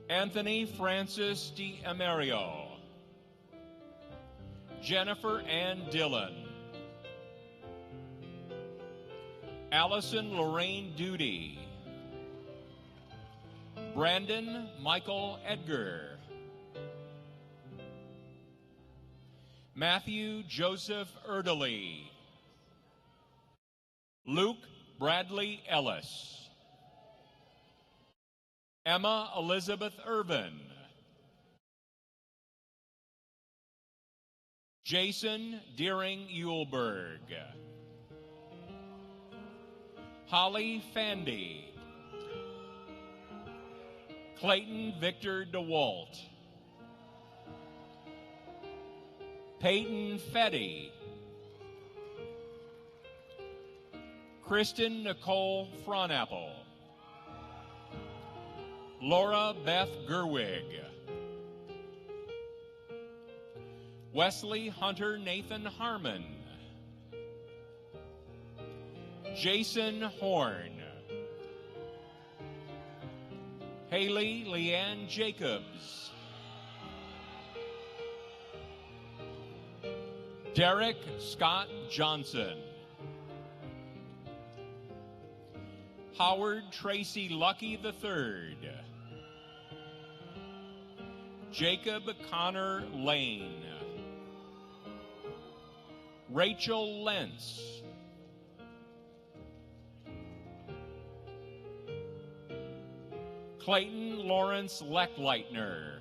Anthony Francis D'Amerio, Jennifer Ann Dillon, Allison Lorraine Duty, Brandon Michael Edgar, Matthew Joseph Erdely, Luke Bradley Ellis, Emma Elizabeth Irvin, Jason Deering Uhlberg, Holly Fandy, Clayton Victor DeWalt, Peyton Fetty, Kristen Nicole Fronapple, Laura Beth Gerwig, Wesley Hunter Nathan Harmon, Jason Horn, Haley Leanne Jacobs, Derek Scott Johnson, Howard Tracy Lucky III, Jacob Connor Lane, Rachel Lentz, Clayton Lawrence Leckleitner,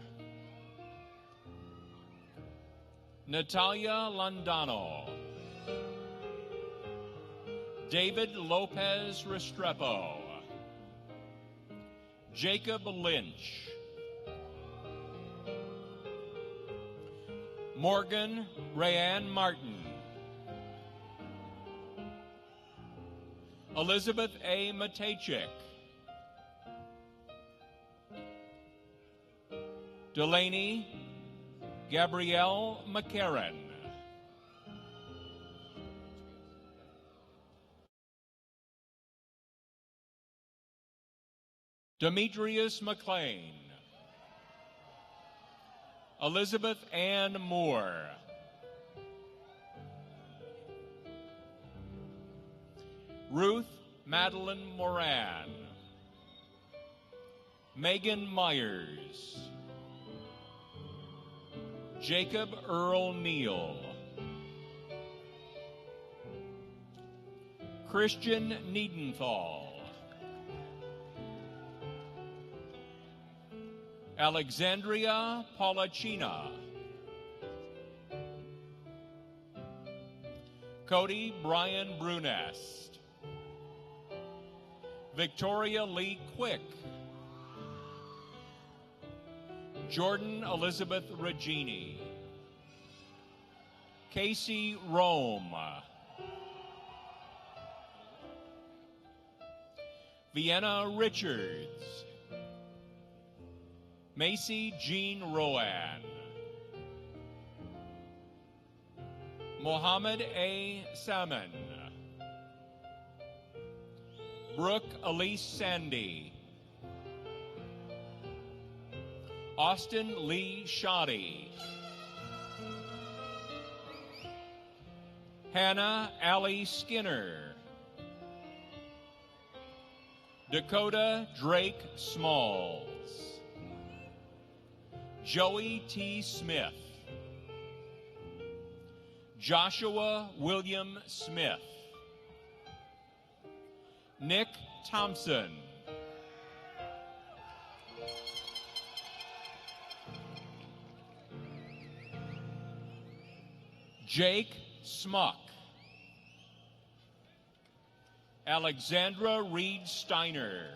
Natalia Landano, David Lopez Restrepo, Jacob Lynch, Morgan Rayanne Martin, Elizabeth A. Matejcik, Delaney Gabrielle McCarran, Demetrius McLean, Elizabeth Ann Moore, Ruth Madeline Moran, Megan Myers, Jacob Earl Neal, Christian Niedenthal, Alexandria Polachina, Cody Brian Brunest, Victoria Lee Quick, Jordan Elizabeth Regini, Casey Rome, Vienna Richards, Macy Jean Rowan, Mohammed A. Salmon, Brooke Elise Sandy, Austin Lee Shoddy, Hannah Allie Skinner, Dakota Drake Smalls, Joey T. Smith, Joshua William Smith, Nick Thompson, Jake Smuck, Alexandra Reed Steiner,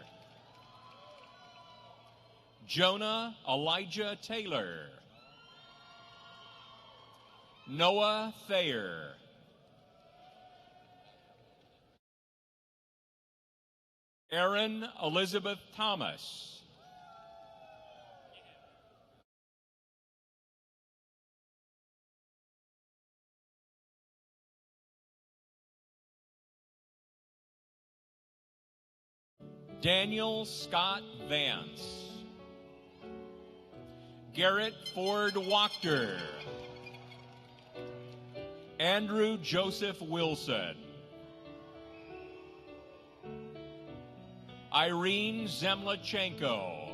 Jonah Elijah Taylor, Noah Thayer, Erin Elizabeth Thomas, Daniel Scott Vance, Garrett Ford Wachter, Andrew Joseph Wilson, Irene Zemlachenko,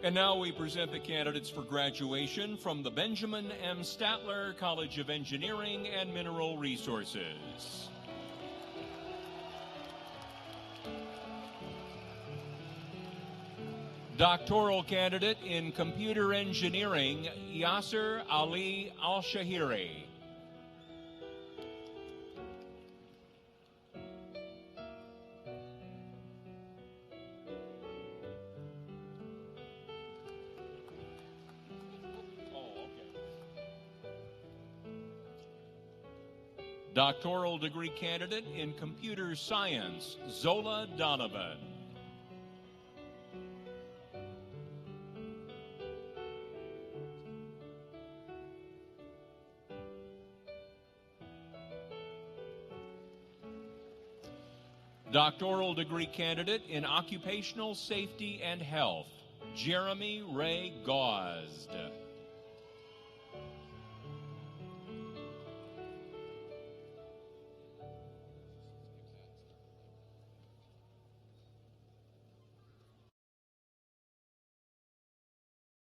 And now we present the candidates for graduation from the Benjamin M. Statler College of Engineering and Mineral Resources. Doctoral candidate in computer engineering, Yasser Ali Al-Shahiri. Doctoral degree candidate in computer science, Zola Donovan. Doctoral degree candidate in occupational safety and health, Jeremy Ray Gauzd.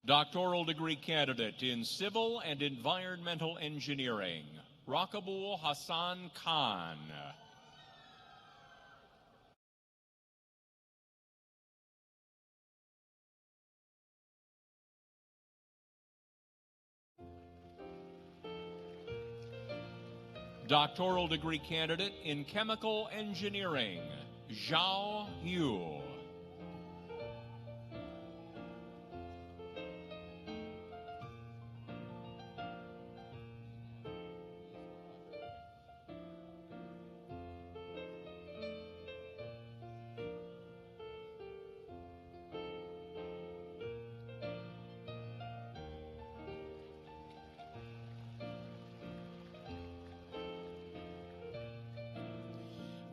Doctoral degree candidate in civil and environmental engineering, Rakabul Hassan Khan. Doctoral degree candidate in chemical engineering, Zhao Yu.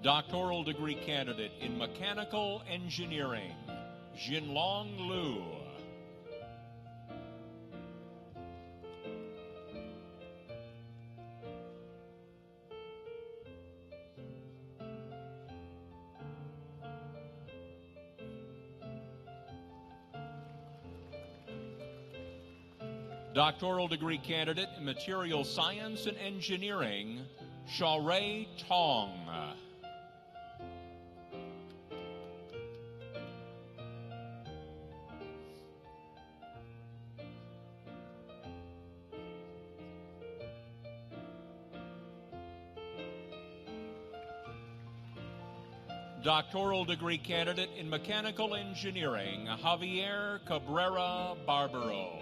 Doctoral degree candidate in mechanical engineering, Jinlong Lu. Doctoral degree candidate in material science and engineering, Xiaorui Tong. Doctoral degree candidate in mechanical engineering, Javier Cabrera Barbaro.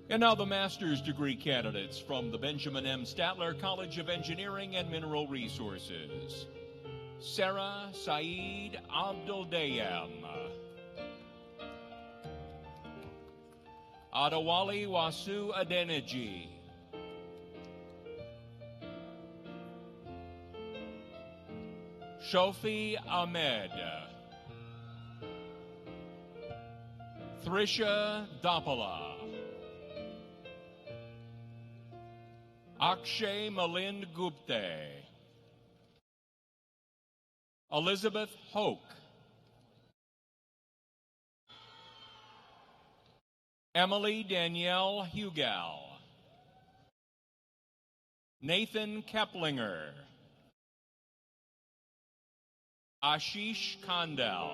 And now the master's degree candidates from the Benjamin M. Statler College of Engineering and Mineral Resources. Sarah Saeed Abdeldayem. Adewale Wasu Adeniji. Shofi Ahmed. Thrisha Dapala. Akshay Malind Gupte. Elizabeth Hoke. Emily Danielle Hugal. Nathan Keplinger. Ashish Kandel.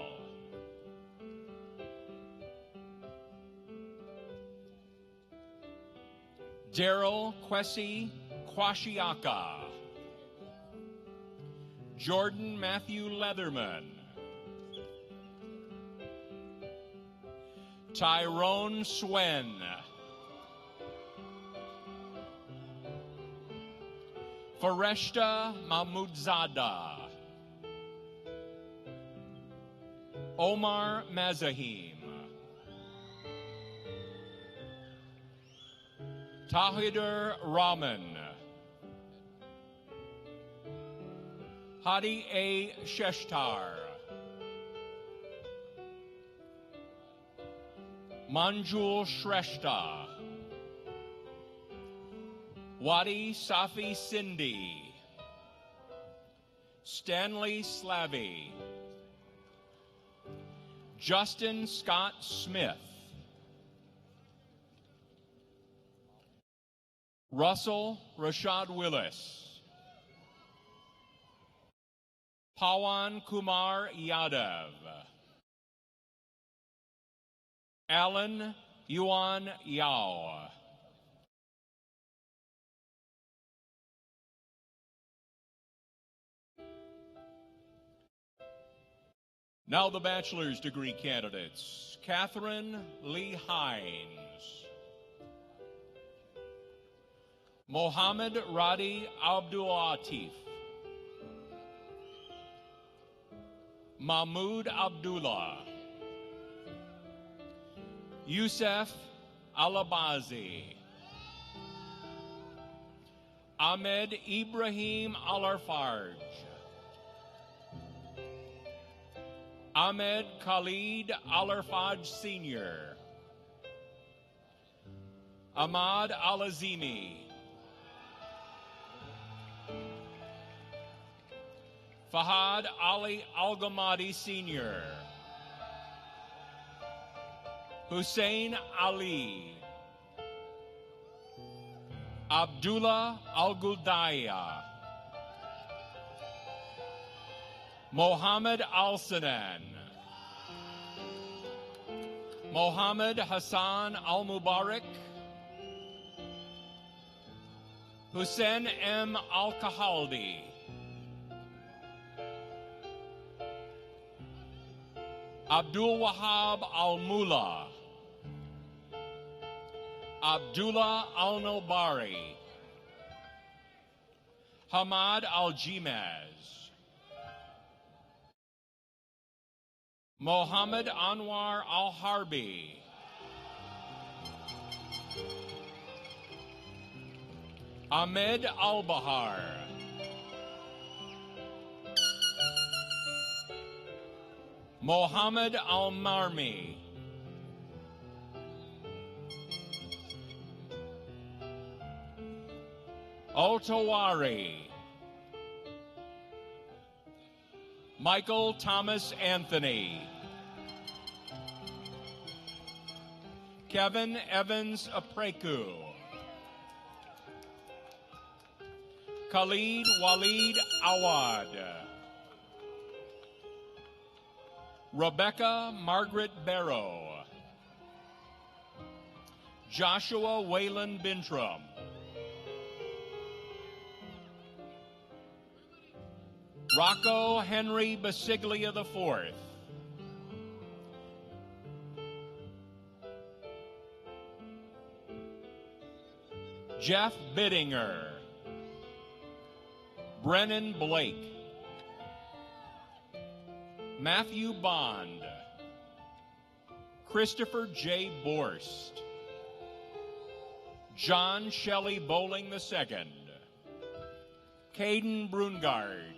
Daryl Kwesi Kwashiaka. Jordan Matthew Leatherman. Tyrone Swen. Fareshta Mahmoodzada. Omar Mazahim. Tahider Rahman. Hadi A. Sheshtar. Manjul Shrestha. Wadi Safi Sindhi. Stanley Slavy. Justin Scott Smith. Russell Rashad Willis. Pawan Kumar Yadav. Alan Yuan Yao. Now the bachelor's degree candidates. Catherine Lee Hines. Mohammed Radi Abdul Atif. Mahmoud Abdullah. Youssef Alabazi. Ahmed Ibrahim Alarfarj. Ahmed Khalid Alarfaj Sr. Ahmad Alazimi. Fahad Ali Al-Gamadi Sr. Hussein Ali. Abdullah Al-Guldaya. Mohammed Al-Sanan, Mohammed Hassan Al-Mubarak, Hussein M. Al-Kahaldi, Abdul Wahab Al-Mullah, Abdullah Al-Nobari, Hamad Al-Jimaz, Mohammed Anwar Al-Harbi, Ahmed Al-Bahar, Mohammed Al-Marmi, Otawari, Michael Thomas Anthony, Kevin Evans Apreku, Khalid Walid Awad, Rebecca Margaret Barrow, Joshua Wayland Bintram, Rocco Henry Basiglia IV, Jeff Bittinger, Brennan Blake, Matthew Bond, Christopher J. Borst, John Shelley Bowling II, Caden Brungard,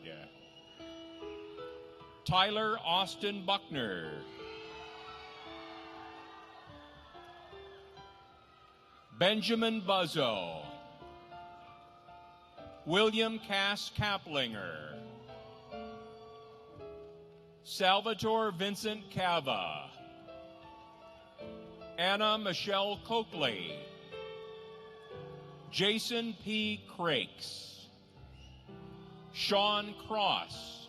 Tyler Austin Buckner, Benjamin Buzzo, William Cass Kaplinger, Salvatore Vincent Cava, Anna Michelle Coakley, Jason P. Crakes, Sean Cross,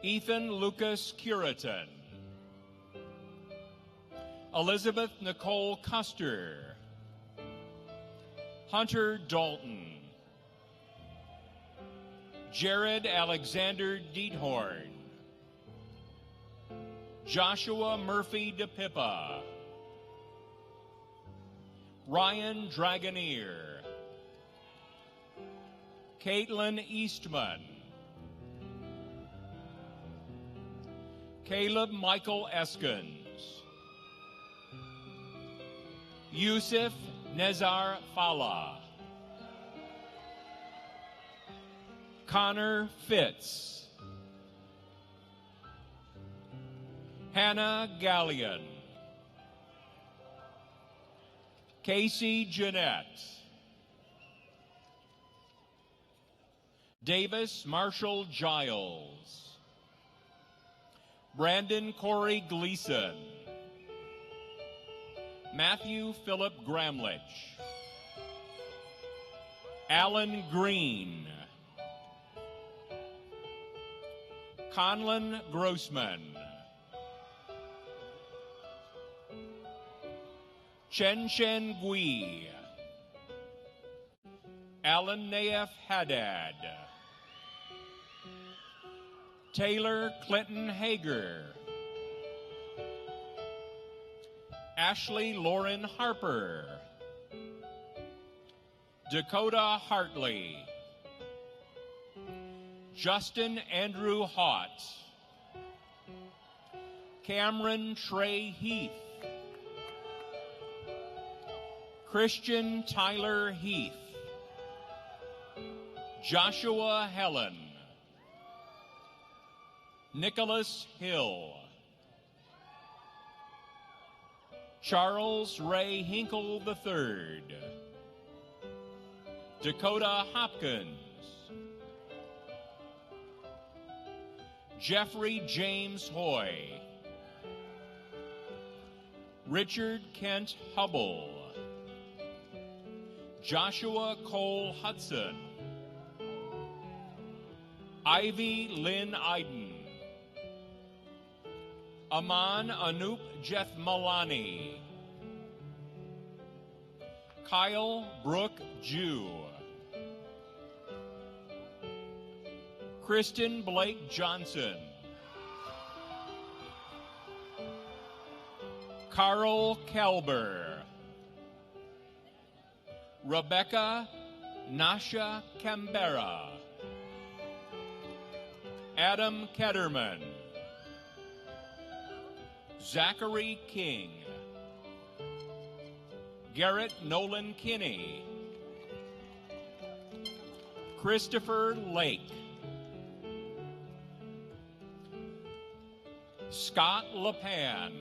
Ethan Lucas Curitan, Elizabeth Nicole Custer, Hunter Dalton, Jared Alexander Diethorn, Joshua Murphy DePippa, Ryan Dragoneer, Caitlin Eastman, Caleb Michael Eskins, Yusuf Nezar Fala, Connor Fitz, Hannah Gallion, Casey Jeanette, Davis Marshall Giles, Brandon Corey Gleason, Matthew Philip Gramlich, Alan Green, Conlon Grossman, Chen Chen Gui, Alan Naif Haddad, Taylor Clinton Hager, Ashley Lauren Harper, Dakota Hartley, Justin Andrew Hott, Cameron Trey Heath, Christian Tyler Heath, Joshua Helen, Nicholas Hill, Charles Ray Hinkle III, Dakota Hopkins, Jeffrey James Hoy, Richard Kent Hubble, Joshua Cole Hudson, Ivy Lynn Iden. Aman Anup Jethmalani. Kyle Brooke Jew. Kristen Blake Johnson. Carl Kelber. Rebecca Nasha Canberra. Adam Ketterman. Zachary King. Garrett Nolan Kinney. Christopher Lake. Scott LePan.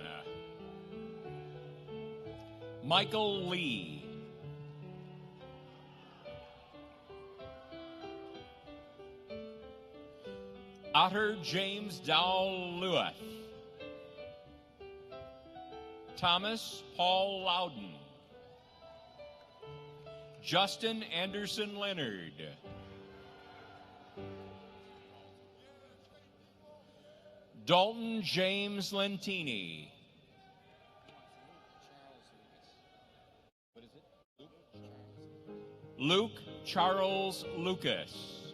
Michael Lee. Otter James Dowell Lewis. Thomas Paul Loudon. Justin Anderson Leonard. Dalton James Lentini. Luke Charles Lucas.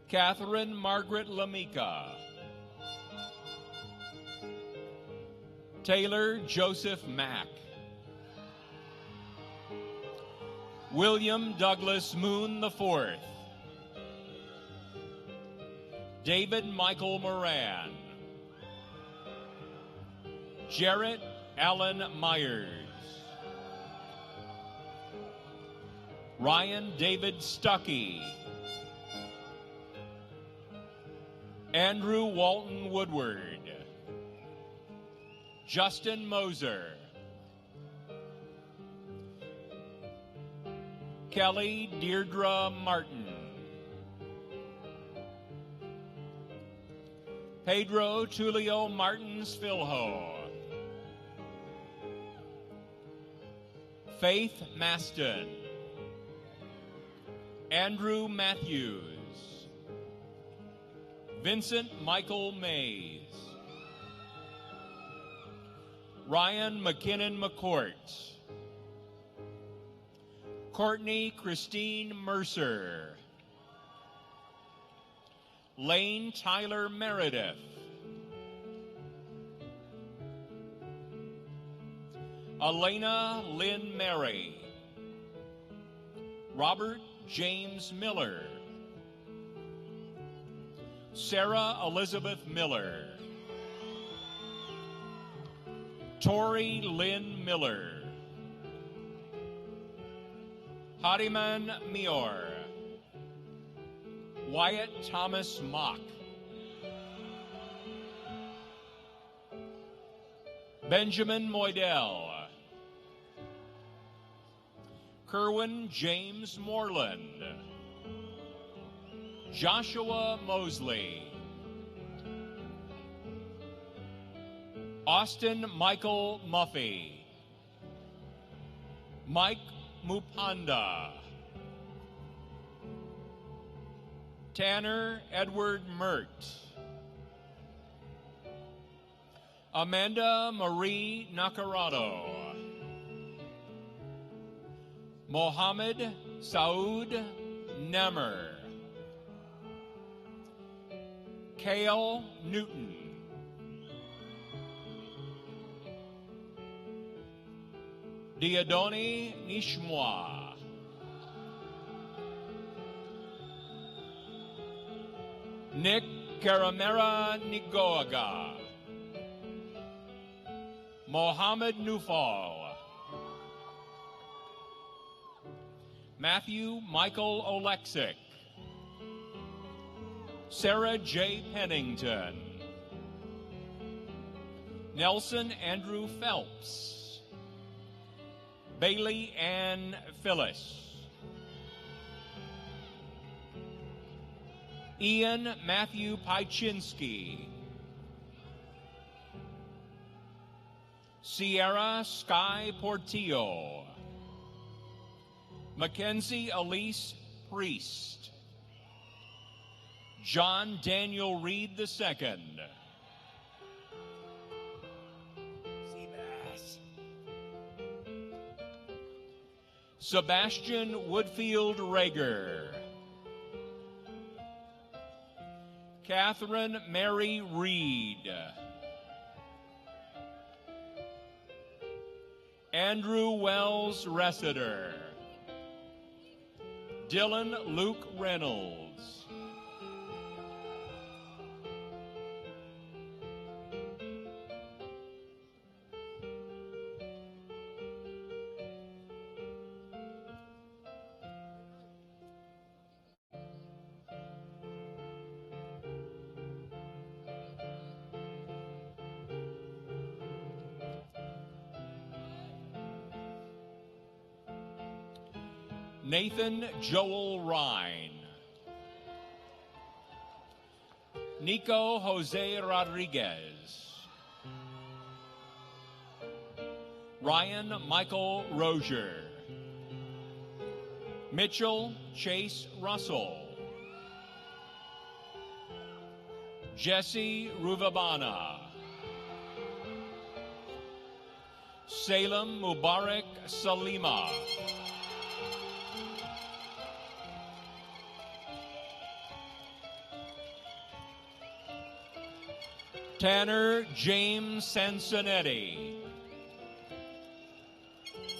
Catherine Margaret Lamika. Taylor Joseph Mack. William Douglas Moon IV. David Michael Moran. Jarrett Allen Myers. Ryan David Stuckey. Andrew Walton Woodward. Justin Moser. Kelly Deirdre Martin. Pedro Tulio Martins Filho. Faith Maston. Andrew Matthews. Vincent Michael Mays. Ryan McKinnon McCourt. Courtney Christine Mercer. Lane Tyler Meredith. Elena Lynn Mary. Robert James Miller. Sarah Elizabeth Miller. Tori Lynn Miller. Hariman Mior. Wyatt Thomas Mock. Benjamin Moydell. Kerwin James Moreland. Joshua Mosley. Austin Michael Muffy. Mike Mupanda. Tanner Edward Mert. Amanda Marie Nacarado. Mohammed Saud Nemer. Kale Newton. Diadoni Nishmwa. Nick Karamera Nigoaga. Mohammed Nufal. Matthew Michael Oleksic. Sarah J. Pennington. Nelson Andrew Phelps. Bailey Ann Phyllis. Ian Matthew Pyczynski. Sierra Sky Portillo. Mackenzie Elise Priest. John Daniel Reed II. Sebastian Woodfield Rager. Catherine Mary Reed. Andrew Wells Ressiter. Dylan Luke Reynolds. Nathan Joel Rhine. Nico Jose Rodriguez. Ryan Michael Rozier. Mitchell Chase Russell. Jesse Ruvabana. Salem Mubarak Salima. Tanner James Sansonetti.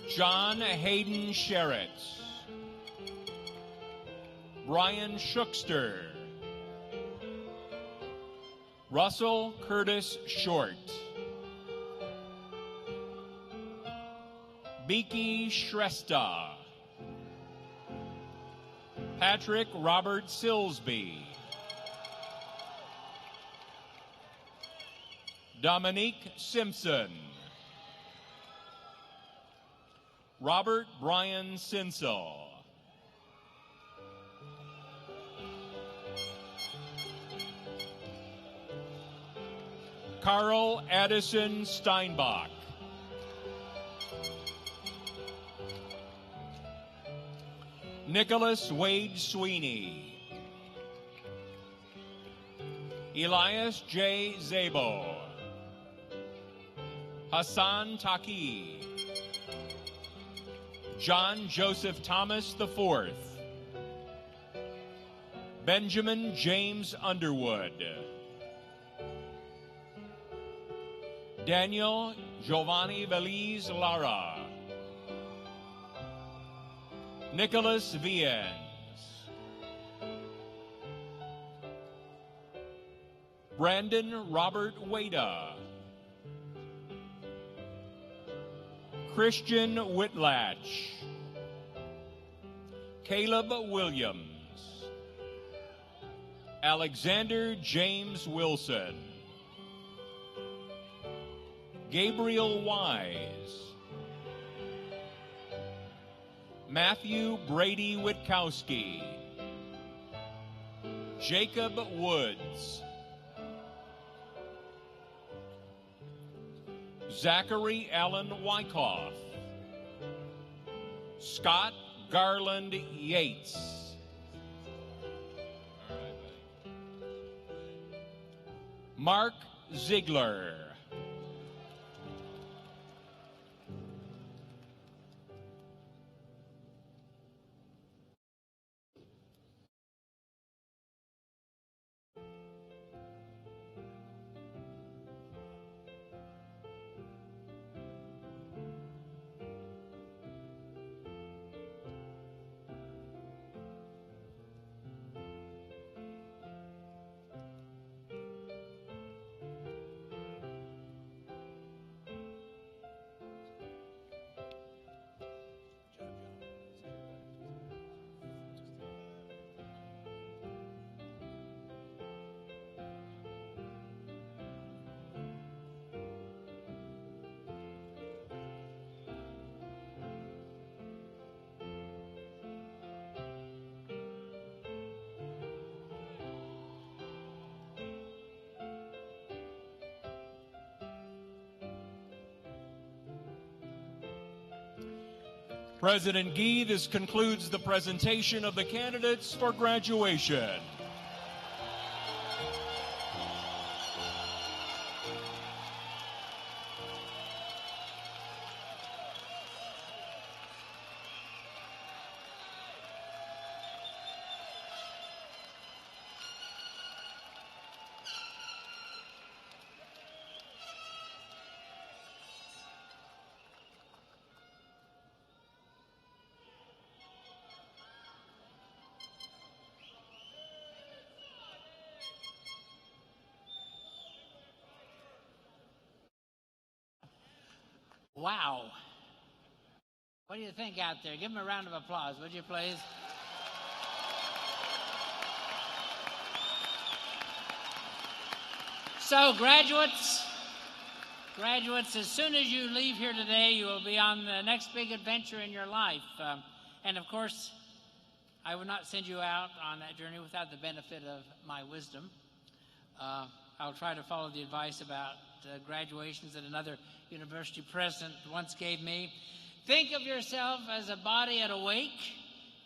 John Hayden Sherritts. Brian Shookster. Russell Curtis Short. Beaky Shrestha. Patrick Robert Silsby. Dominique Simpson. Robert Brian Sinsel. Carl Addison Steinbach. Nicholas Wade Sweeney. Elias J. Zabo. Hassan Taki. John Joseph Thomas IV. Benjamin James Underwood. Daniel Giovanni Veliz Lara. Nicholas Viens. Brandon Robert Wada. Christian Whitlatch. Caleb Williams. Alexander James Wilson. Gabriel Wise. Matthew Brady Witkowski. Jacob Woods. Zachary Allen Wyckoff. Scott Garland Yates. Mark Ziegler. President Gee, this concludes the presentation of the candidates for graduation. Wow. What do you think out there? Give them a round of applause, would you please? So, graduates, as soon as you leave here today, you will be on the next big adventure in your life. And of course, I would not send you out on that journey without the benefit of my wisdom. I'll try to follow the advice about graduations that another university president once gave me. Think of yourself as a body at a wake.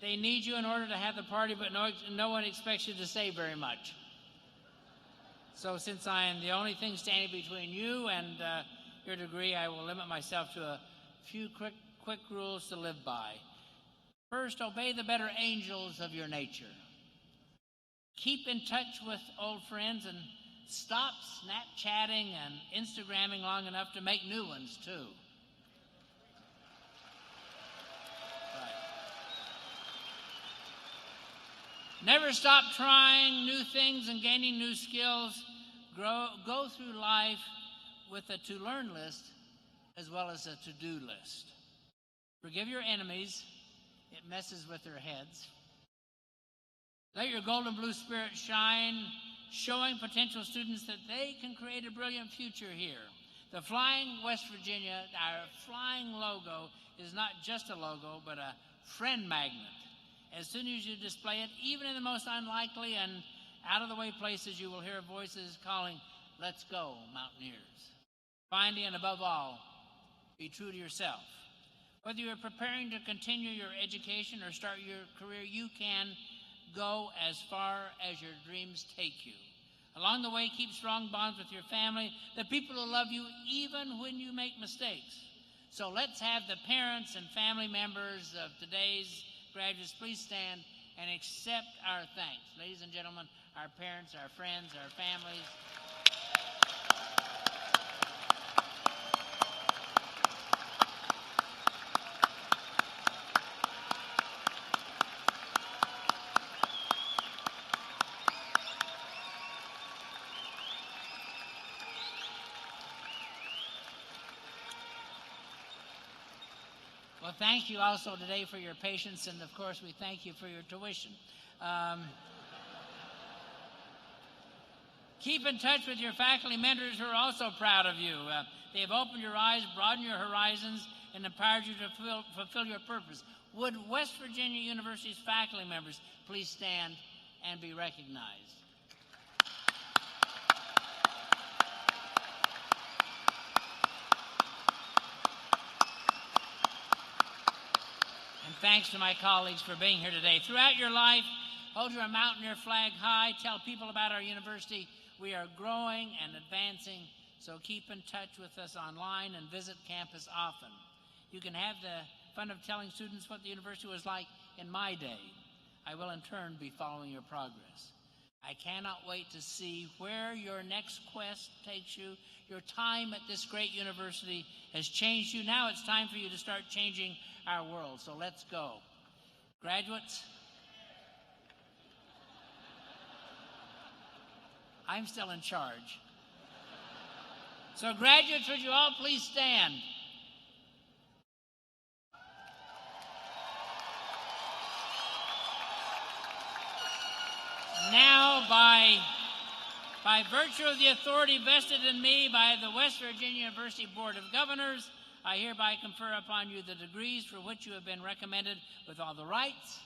They need you in order to have the party, but no one expects you to say very much. So since I am the only thing standing between you and your degree, I will limit myself to a few quick rules to live by. First, obey the better angels of your nature. Keep in touch with old friends and stop Snapchatting and Instagramming long enough to make new ones, too. Right. Never stop trying new things and gaining new skills. Go through life with a to-learn list as well as a to-do list. Forgive your enemies. It messes with their heads. Let your golden blue spirit shine, showing potential students that they can create a brilliant future here. The Flying West Virginia, our flying logo, is not just a logo, but a friend magnet. As soon as you display it, even in the most unlikely and out-of-the-way places, you will hear voices calling, "Let's go, Mountaineers." Finally, and above all, be true to yourself. Whether you're preparing to continue your education or start your career, you can go as far as your dreams take you. Along the way, keep strong bonds with your family, the people who love you even when you make mistakes. So let's have the parents and family members of today's graduates please stand and accept our thanks. Ladies and gentlemen, our parents, our friends, our families. Well, thank you also today for your patience, and of course, we thank you for your tuition. Keep in touch with your faculty mentors who are also proud of you. They have opened your eyes, broadened your horizons, and empowered you to fulfill your purpose. Would West Virginia University's faculty members please stand and be recognized? And thanks to my colleagues for being here today. Throughout your life, hold your Mountaineer flag high. Tell people about our university. We are growing and advancing, so keep in touch with us online and visit campus often. You can have the fun of telling students what the university was like in my day. I will in turn be following your progress. I cannot wait to see where your next quest takes you. Your time at this great university has changed you. Now it's time for you to start changing our world, so let's go. Graduates, I'm still in charge. So graduates, would you all please stand? Now, by virtue of the authority vested in me by the West Virginia University Board of Governors, I hereby confer upon you the degrees for which you have been recommended with all the rights,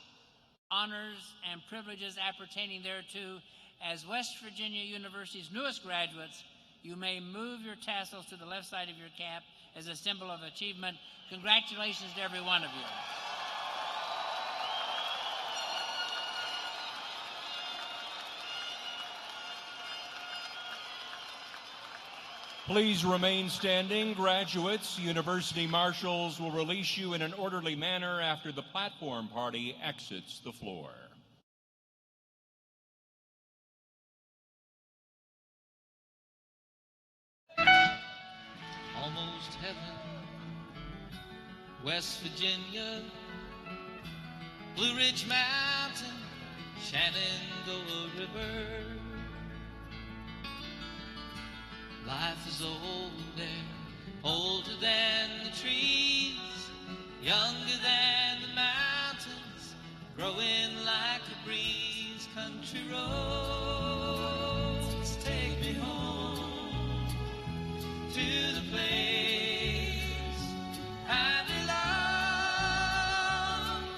honors, and privileges appertaining thereto. As West Virginia University's newest graduates, you may move your tassels to the left side of your cap as a symbol of achievement. Congratulations to every one of you. Please remain standing. Graduates, university marshals will release you in an orderly manner after the platform party exits the floor. Almost heaven, West Virginia, Blue Ridge Mountain, Shenandoah River. Life is old there, older than the trees, younger than the mountains, growing like a breeze. Country roads take me home to the place I belong.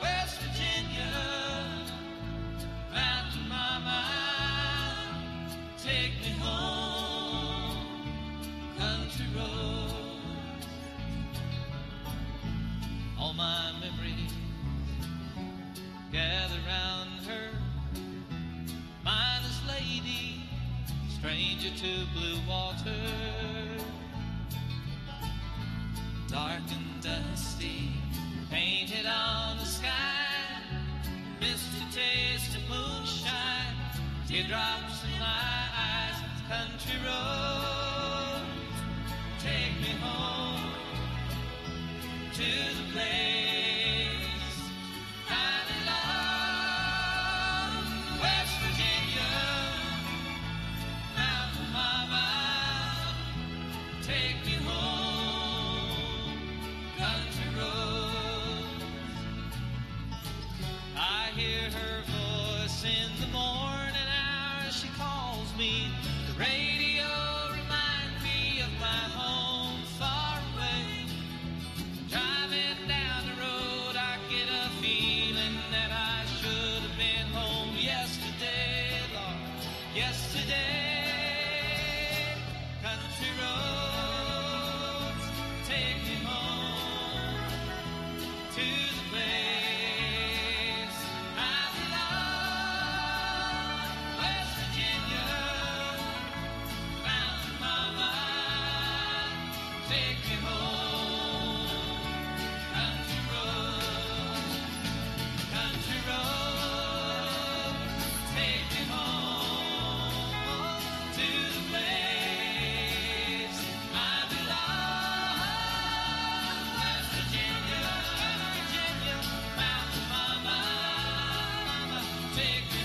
West Virginia, Mountain Mama, take me home. Country roads, all my memories gather round her. Mindless lady, stranger to blue water, dark and dusty, painted on the sky. Missed a taste of moonshine, teardrops in my eyes. Country roads, take me home to the place I belong. West Virginia, Mountain Mama, take me home. Country roads, I hear her voice in the morning hours. She calls me. The radio reminds me of my home far away. Driving down the road, I get a feeling that I should have been home yesterday, Lord, yesterday. Country roads, take me home to the place I belong. West Virginia, Mountain Mama, take me home. Country roads, take me home to the place I belong. West Virginia, Mountain Mama, take me